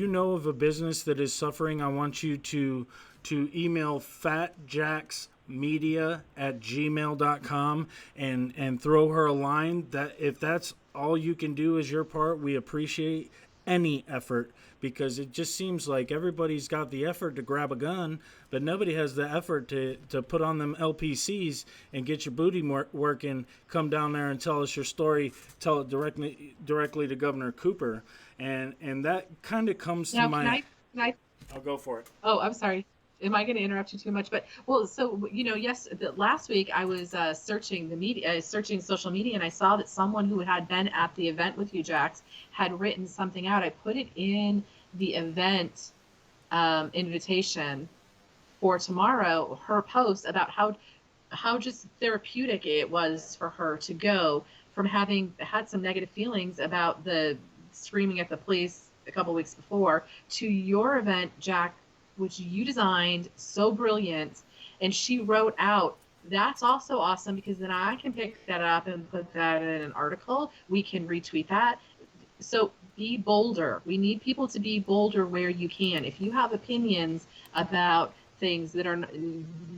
know of a business that is suffering, I want you to email fatjacksmedia@gmail.com and throw her a line. That if that's all you can do is your part, we appreciate any effort, because it just seems like everybody's got the effort to grab a gun, but nobody has the effort to put on them LPCs and get your booty working. Come down there and tell us your story. Tell it directly to Governor Cooper, and that kind of comes to Now, my. can I I'll go for it. Oh, I'm sorry. Am I going to interrupt you too much? But well, so yes, last week I was searching the media, searching social media, and I saw that someone who had been at the event with you, Jax, had written something out. I put it in the event invitation for tomorrow. Her post about how just therapeutic it was for her to go from having had some negative feelings about the screaming at the police a couple weeks before to your event, Jack, which you designed so brilliant. And she wrote out, that's also awesome, because then I can pick that up and put that in an article. We can retweet that. So be bolder. We need people to be bolder where you can. If you have opinions about things that are,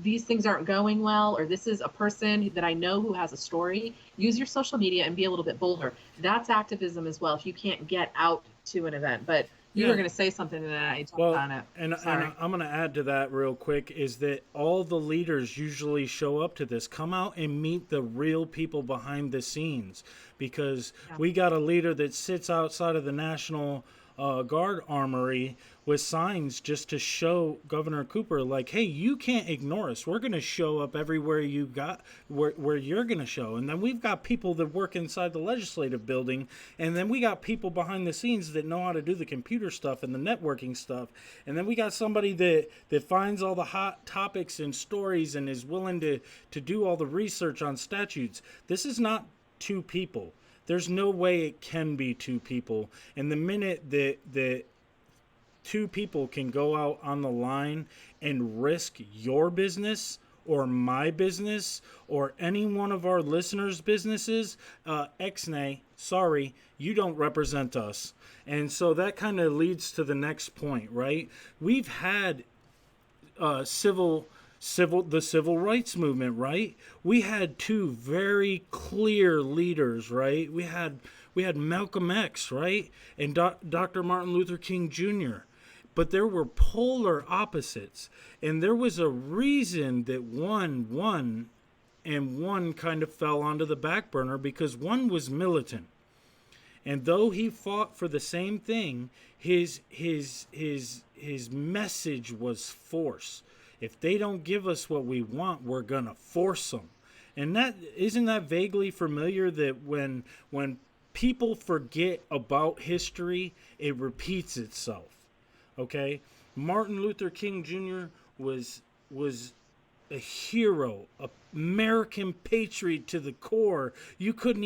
these things aren't going well, or this is a person that I know who has a story, use your social media and be a little bit bolder. That's activism as well if you can't get out to an event. But you were Yeah. going to say something and I jumped Well, on it. and Sorry. I'm going to add to that real quick is that all the leaders usually show up to this. Come out and meet the real people behind the scenes, because Yeah. we got a leader that sits outside of the National Guard Armory with signs just to show Governor Cooper, like, hey, you can't ignore us. We're going to show up everywhere you got, where you're going to show. And then we've got people that work inside the legislative building. And then we got people behind the scenes that know how to do the computer stuff and the networking stuff. And then we got somebody that finds all the hot topics and stories and is willing to do all the research on statutes. This is not two people. There's no way it can be two people. And the minute that two people can go out on the line and risk your business or my business or any one of our listeners' businesses, Xnay, sorry, you don't represent us. And so that kind of leads to the next point, right? We've had the civil rights movement, right? We had two very clear leaders, right? We had Malcolm X, right, and Dr. Martin Luther King Jr. But there were polar opposites, and there was a reason that one won and one kind of fell onto the back burner, because one was militant. And though he fought for the same thing, his message was force. If they don't give us what we want, we're gonna force them. And that isn't that vaguely familiar, that when people forget about history, it repeats itself. Okay, Martin Luther King Jr. was a hero, a American patriot to the core. You could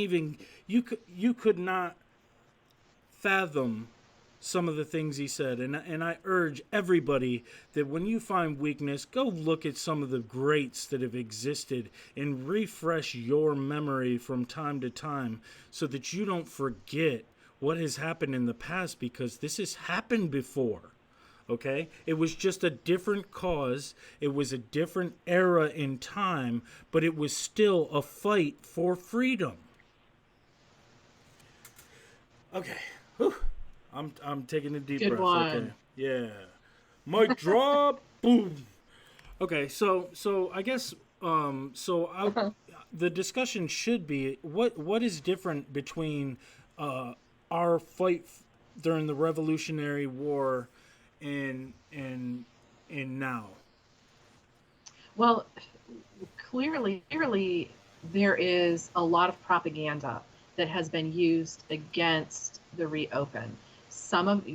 not fathom some of the things he said, and I urge everybody that when you find weakness, go look at some of the greats that have existed and refresh your memory from time to time, so that you don't forget what has happened in the past, because this has happened before. Okay? It was just a different cause. It was a different era in time, but it was still a fight for freedom. Okay. Whew. I'm taking a deep Good breath. one. Okay. Yeah. Mic drop. Boom. Okay. So I guess the discussion should be what is different between our fight during the Revolutionary War and now. Well, clearly, there is a lot of propaganda that has been used against the reopen. Some of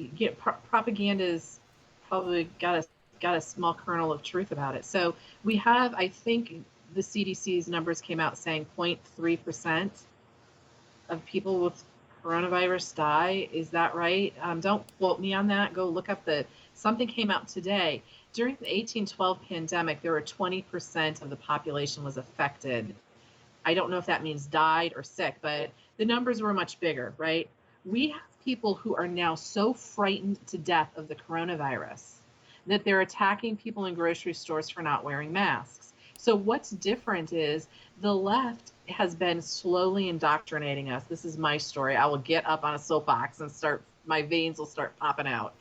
propaganda is probably got a small kernel of truth about it. So we have, I think, the CDC's numbers came out saying 0.3% of people with coronavirus die. Is that right? Don't quote me on that. Go look up something came out today. During the 1812 pandemic, there were 20% of the population was affected. I don't know if that means died or sick, but the numbers were much bigger, right? We have people who are now so frightened to death of the coronavirus that they're attacking people in grocery stores for not wearing masks. So what's different is the left has been slowly indoctrinating us. This is my story. I will get up on a soapbox and my veins will start popping out.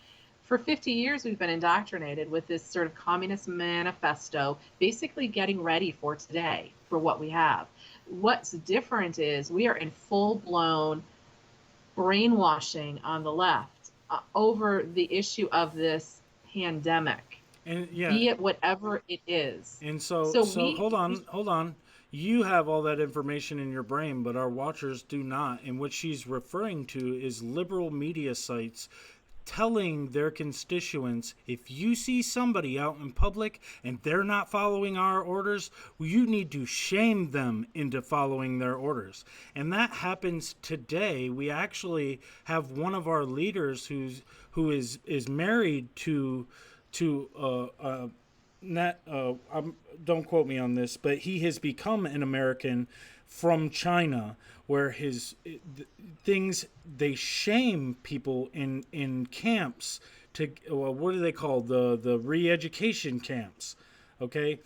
For 50 years, we've been indoctrinated with this sort of communist manifesto, basically getting ready for today, for what we have. What's different is we are in full-blown brainwashing on the left over the issue of this pandemic, And yeah, be it whatever it is. and so So so we, hold on. You have all that information in your brain, but our watchers do not. And what she's referring to is liberal media sites telling their constituents, if you see somebody out in public and they're not following our orders, you need to shame them into following their orders. And that happens today. We actually have one of our leaders who is married to not don't quote me on this, but he has become an American from China, where things, they shame people in camps to, what do they call, the re-education camps. Okay,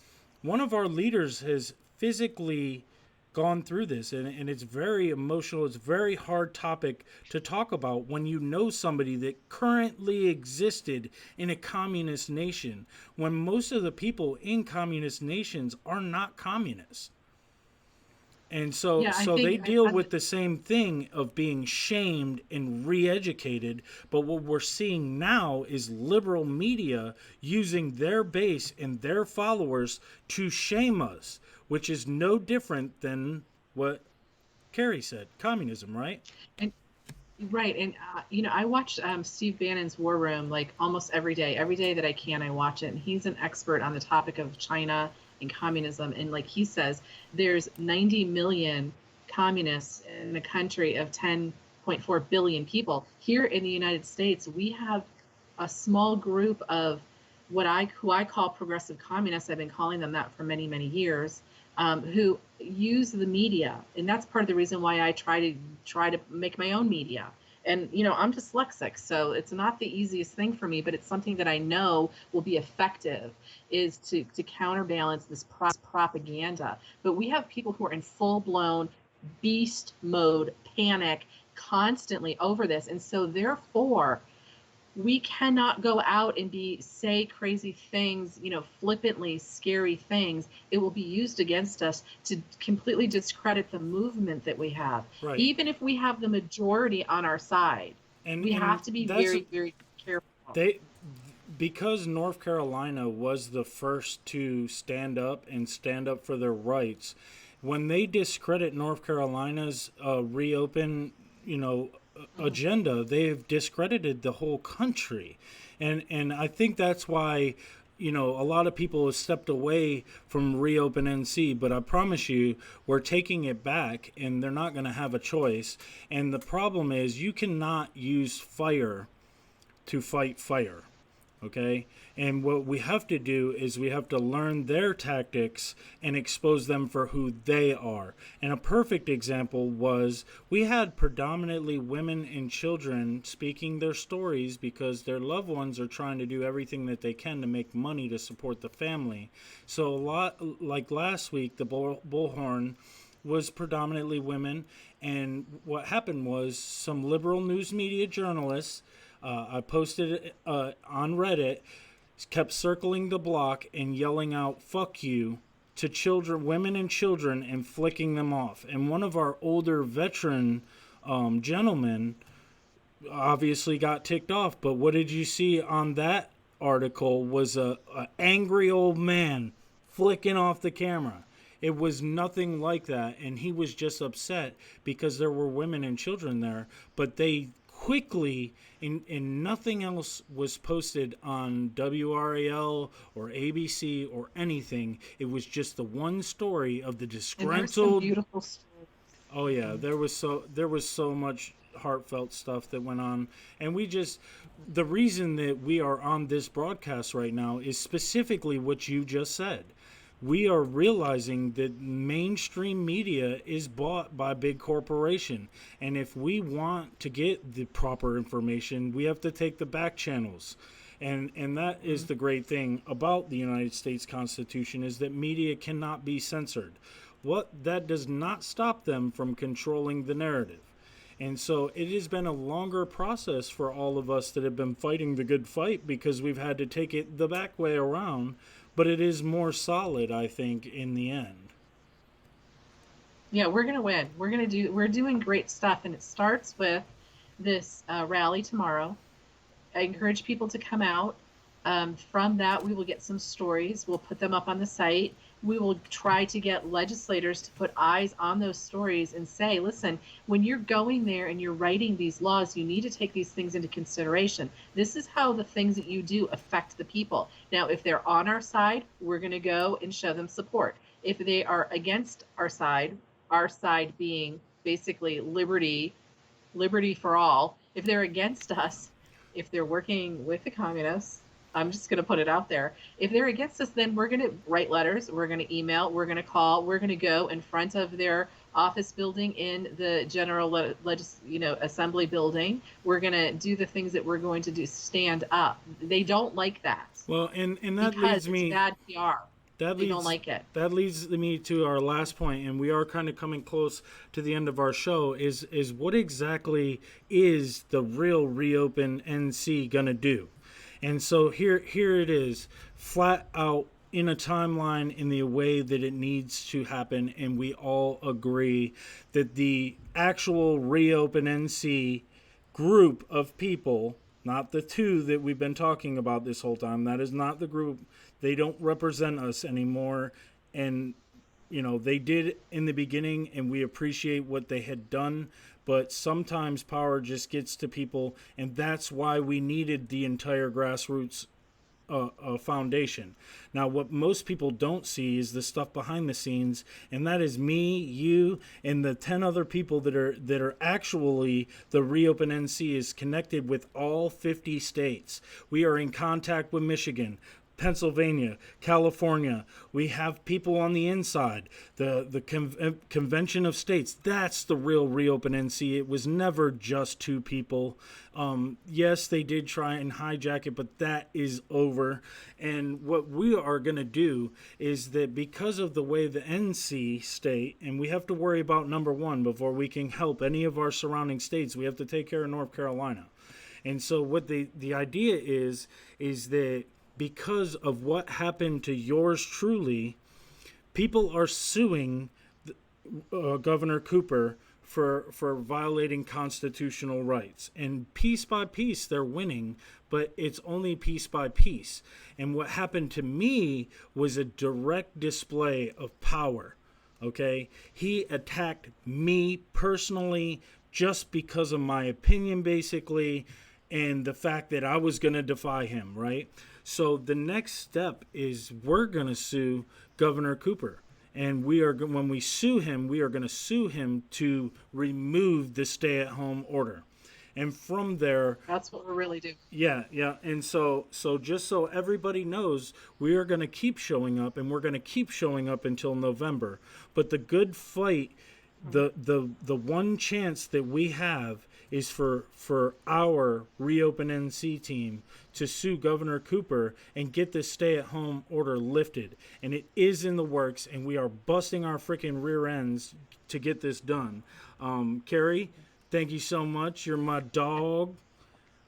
one of our leaders has physically gone through this, and it's very emotional. It's a very hard topic to talk about when you know somebody that currently existed in a communist nation, when most of the people in communist nations are not communists. And so, yeah, I so they think deal with the same thing of being shamed and re-educated. But what we're seeing now is liberal media using their base and their followers to shame us, which is no different than what Carrie said, communism, right? and right, and I watch Steve Bannon's War Room like almost every day. Every day that I can, I watch it, and he's an expert on the topic of China and communism. And like he says, there's 90 million communists in a country of 10.4 billion people. Here in the United States, we have a small group of who I call progressive communists. I've been calling them that for many, many years. Who use the media, and that's part of the reason why I try to make my own media. And I'm dyslexic, so it's not the easiest thing for me, but it's something that I know will be effective, is to counterbalance this propaganda. But we have people who are in full-blown beast mode, panic, constantly over this, and so therefore we cannot go out and say crazy things, flippantly scary things. It will be used against us to completely discredit the movement that we have. Right. Even if we have the majority on our side, we have to be very, very careful. Because North Carolina was the first to stand up for their rights, when they discredit North Carolina's reopen, agenda, they've discredited the whole country. And I think that's why a lot of people have stepped away from reopen NC, but I promise you we're taking it back, and they're not going to have a choice. And the problem is, you cannot use fire to fight fire. Okay? And what we have to do is we have to learn their tactics and expose them for who they are. And a perfect example was, we had predominantly women and children speaking their stories because their loved ones are trying to do everything that they can to make money to support the family. So a lot, like last week, the bullhorn was predominantly women. And what happened was, some liberal news media journalists, I posted it on Reddit, kept circling the block and yelling out "fuck you" to children, women and children, and flicking them off. And one of our older veteran gentlemen obviously got ticked off. But what did you see on that article was a angry old man flicking off the camera. It was nothing like that, and he was just upset because there were women and children there. But they quickly, and nothing else was posted on WRAL or ABC or anything. It was just the one story of the disgruntled. Beautiful stories. Oh yeah, there was so much heartfelt stuff that went on. And the reason that we are on this broadcast right now is specifically what you just said. We are realizing that mainstream media is bought by big corporation, and if we want to get the proper information, we have to take the back channels. And that is the great thing about the United States Constitution, is that media cannot be censored. That does not stop them from controlling the narrative. And so it has been a longer process for all of us that have been fighting the good fight, because we've had to take it the back way around, but it is more solid, I think, in the end. Yeah, we're gonna win. We're doing great stuff, and it starts with this rally tomorrow. I encourage people to come out. From that, we will get some stories. We'll put them up on the site. We will try to get legislators to put eyes on those stories and say, listen, when you're going there and you're writing these laws, you need to take these things into consideration. This is how the things that you do affect the people. Now, if they're on our side, we're going to go and show them support. If they are against our side being basically liberty for all, if they're against us, if they're working with the communists, I'm just going to put it out there. If they're against us, then we're going to write letters, we're going to email, we're going to call, we're going to go in front of their office building in the general assembly building. We're going to do the things that we're going to do, stand up. They don't like that. Well, and that leads me... It's bad PR. They don't like it. That leads me to our last point, and we are kind of coming close to the end of our show, is what exactly is the real Reopen NC going to do? And so here it is, flat out in a timeline in the way that it needs to happen, and we all agree that the actual Reopen NC group of people, not the two that we've been talking about this whole time, that is not the group. They don't represent us anymore, and they did in the beginning, and we appreciate what they had done, but sometimes power just gets to people, and that's why we needed the entire grassroots foundation. Now, what most people don't see is the stuff behind the scenes, and that is me, you, and the 10 other people that are actually the Reopen NC is connected with all 50 states. We are in contact with Pennsylvania, California. We have people on the inside. The Convention of States. That's the real Reopen NC. It was never just two people. Yes, they did try and hijack it, but that is over. And what we are going to do is that because of the way the NC state, and we have to worry about number one before we can help any of our surrounding states, we have to take care of North Carolina. And so what the idea is that because of what happened to yours truly, people are suing Governor Cooper for violating constitutional rights. And piece by piece, they're winning, but it's only piece by piece. And what happened to me was a direct display of power, okay? He attacked me personally just because of my opinion, basically, and the fact that I was going to defy him, right? So the next step is we're going to sue Governor Cooper. And when we sue him, we are going to sue him to remove the stay-at-home order. And from there... That's what we're really doing. Yeah. And so just so everybody knows, we are going to keep showing up, and we're going to keep showing up until November. But the good fight, the one chance that we have is for our Reopen NC team to sue Governor Cooper and get this stay-at-home order lifted. And it is in the works, and we are busting our freaking rear ends to get this done. Carrie, thank you so much. You're my dog.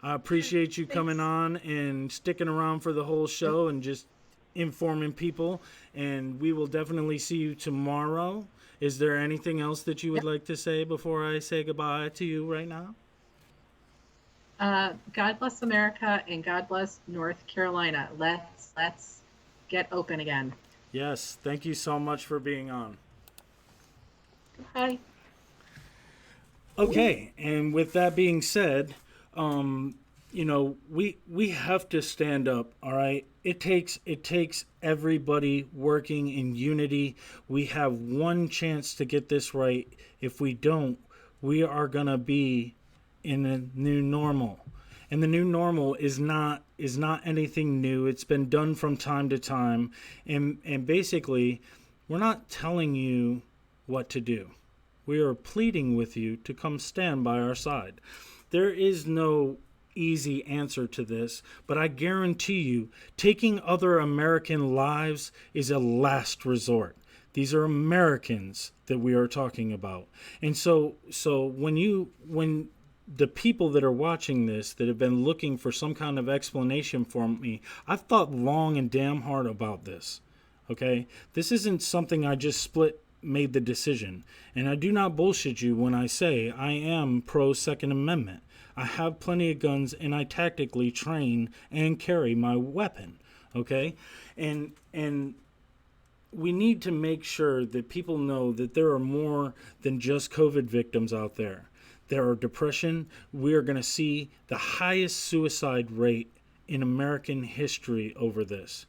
I appreciate you coming on and sticking around for the whole show and just informing people. And we will definitely see you tomorrow. Is there anything else that you would like to say before I say goodbye to you right now? God bless America and God bless North Carolina. Let's get open again. Yes, thank you so much for being on. Bye. Okay, and with that being said, we have to stand up, all right? It takes everybody working in unity. We have one chance to get this right. If we don't, we are going to be in a new normal. And the new normal is not anything new. It's been done from time to time. And basically, we're not telling you what to do. We are pleading with you to come stand by our side. There is no easy answer to this, but I guarantee you, taking other American lives is a last resort. These are Americans that we are talking about. And so when the people that are watching this that have been looking for some kind of explanation for me, I've thought long and damn hard about this. Okay? This isn't something I just made the decision. And I do not bullshit you when I say I am pro Second Amendment. I have plenty of guns and I tactically train and carry my weapon. Okay? And we need to make sure that people know that there are more than just COVID victims out there. There are depression. We are going to see the highest suicide rate in American history over this.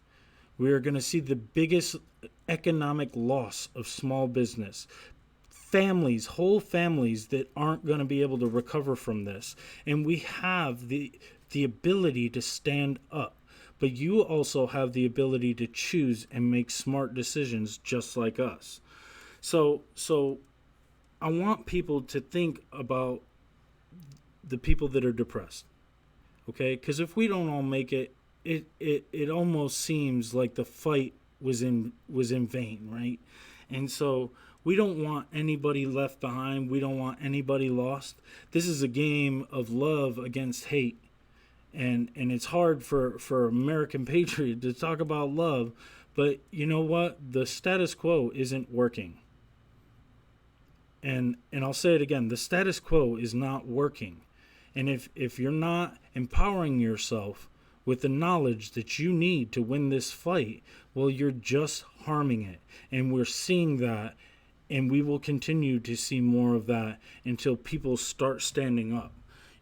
We are going to see the biggest economic loss of small business. Families, whole families that aren't going to be able to recover from this. And we have the ability to stand up. But you also have the ability to choose and make smart decisions just like us. So I want people to think about the people that are depressed, okay? Because if we don't all make it, it almost seems like the fight was in vain, right? And so we don't want anybody left behind. We don't want anybody lost. This is a game of love against hate, and it's hard for American patriot to talk about love, but you know what? The status quo isn't working. And I'll say it again, the status quo is not working. And if you're not empowering yourself with the knowledge that you need to win this fight, well, you're just harming it. And we're seeing that, and we will continue to see more of that until people start standing up.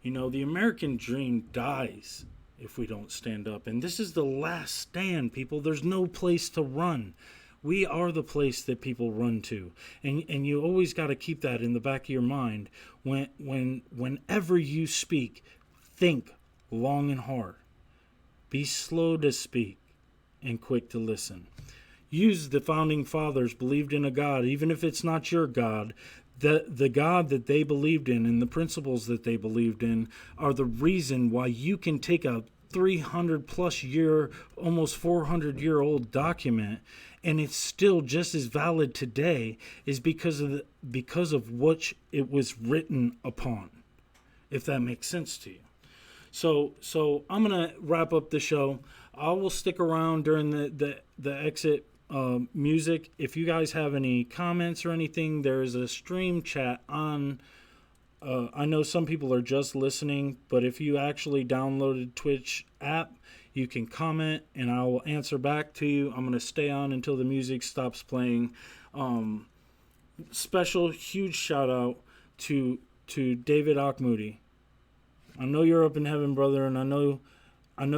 You know, the American dream dies if we don't stand up. And this is the last stand, people. There's no place to run. We are the place that people run to. And you always got to keep that in the back of your mind. Whenever you speak, think long and hard. Be slow to speak and quick to listen. Use the founding fathers believed in a God, even if it's not your God. The God that they believed in and the principles that they believed in are the reason why you can take a 300 plus year, almost 400 year old document, and it's still just as valid today, is because of what it was written upon, if that makes sense to you. So I'm gonna wrap up the show. I will stick around during the exit music. If you guys have any comments or anything, there's a stream chat on. I know some people are just listening, but if you actually downloaded Twitch app, you can comment and I will answer back to you. I'm going to stay on until the music stops playing. Special huge shout out to David Akmoudi. I know you're up in heaven, brother, and I know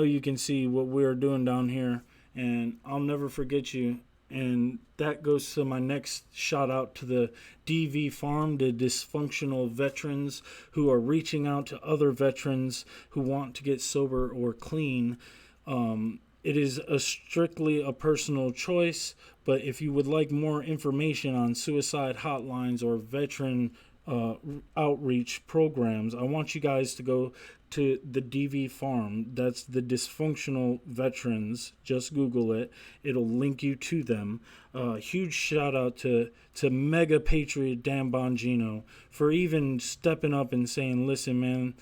you can see what we're doing down here, and I'll never forget you. And that goes to my next shout out to the DV Farm, the dysfunctional veterans who are reaching out to other veterans who want to get sober or clean. It is strictly a personal choice, but if you would like more information on suicide hotlines or veteran outreach programs, I want you guys to go to the DV Farm. That's the dysfunctional veterans. Just Google it. It'll link you to them. Huge shout out to Mega Patriot Dan Bongino for even stepping up and saying, listen, man,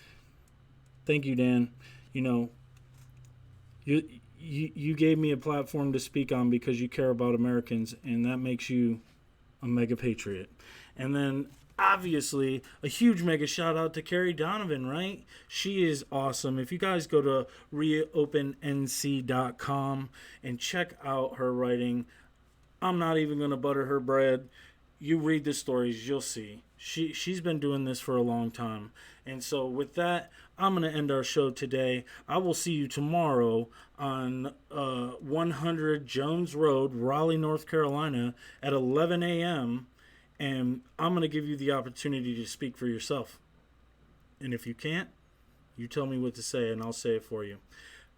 thank you, Dan. You know, you gave me a platform to speak on because you care about Americans, and that makes you a Mega Patriot. And then obviously, a huge mega shout out to Carrie Donovan, right? She is awesome. If you guys go to reopennc.com and check out her writing, I'm not even going to butter her bread. You read the stories, you'll see. She's been doing this for a long time. And so with that, I'm going to end our show today. I will see you tomorrow on 100 Jones Road, Raleigh, North Carolina at 11 a.m., and I'm going to give you the opportunity to speak for yourself. And if you can't, you tell me what to say and I'll say it for you.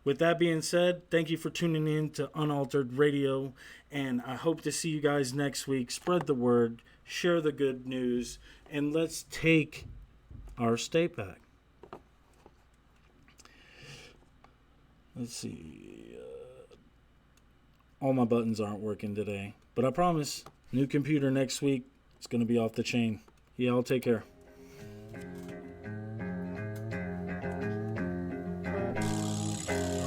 With that being said, thank you for tuning in to Unaltered Radio, and I hope to see you guys next week. Spread the word, share the good news, and let's take our state back. Let's see. All my buttons aren't working today, but I promise, new computer next week. It's going to be off the chain. Yeah, I'll take care.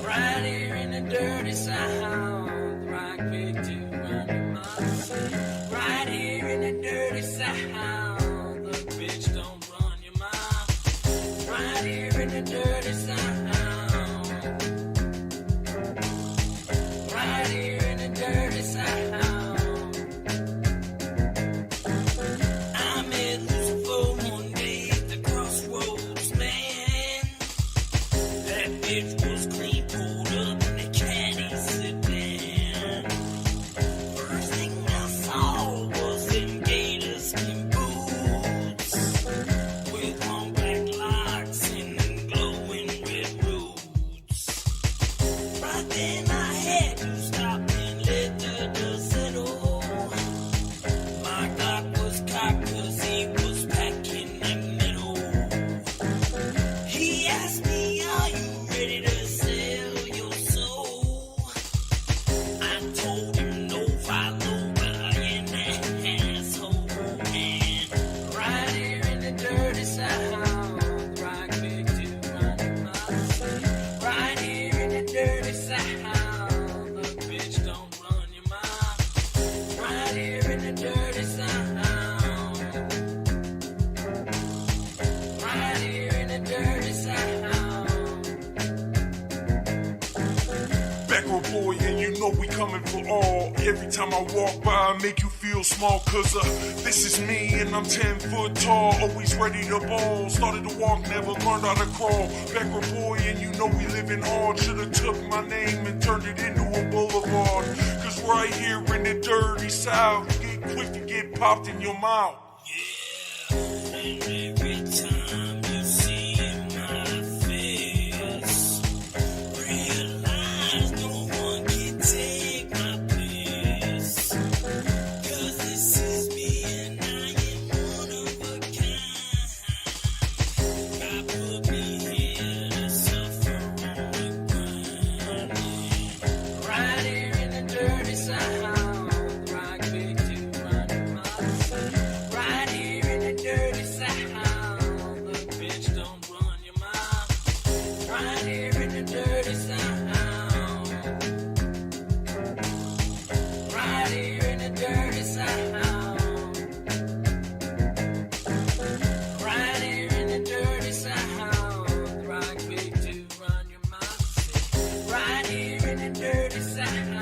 Right here in the dirty South, right quick to run your mouth. Right here in the dirty South, the bitch don't run your mouth. Right here in the dirty South, right here in the dirty South. I met Lucifer one day at the crossroads, man. That bitch was clean pulled up in the caddy sedan. First thing I saw was them gator skin boots with long black locks and them glowing red roots. Right then I had to stop and let the dust settle. My Glock was cocked 'cause he was packing magneto. He asked me, are you ready to sell your soul? I told him no, follow by an asshole. And right here in the dirty South, right quick to run your mouth. Right here in the dirty South, the bitch don't run your mouth. Right here in the dirty South, right here in the dirty South. Backward boy, and you know we coming for all. Every time I walk by, I make you feel small, cause this is me and I'm 10 foot tall. Always ready to ball. Started to walk, never learned how to crawl. Backward boy, and you know we living hard. Should've took my name and turned it into a boulevard. Cause right here in the dirty South, you get quick to get popped in your mouth. Yeah, and every time you see my face, realize no one can take my place. 'Cause this is me and I am one of a kind. God put me here to suffer on the grind. Right here in the dirty South, right quick to run your mouth. Right here in the dirty South, the bitch don't run your mouth. Right here in the dirty South, right here in the dirty South, right here in the dirty South, right quick to run your mouth. Right here in the dirty South.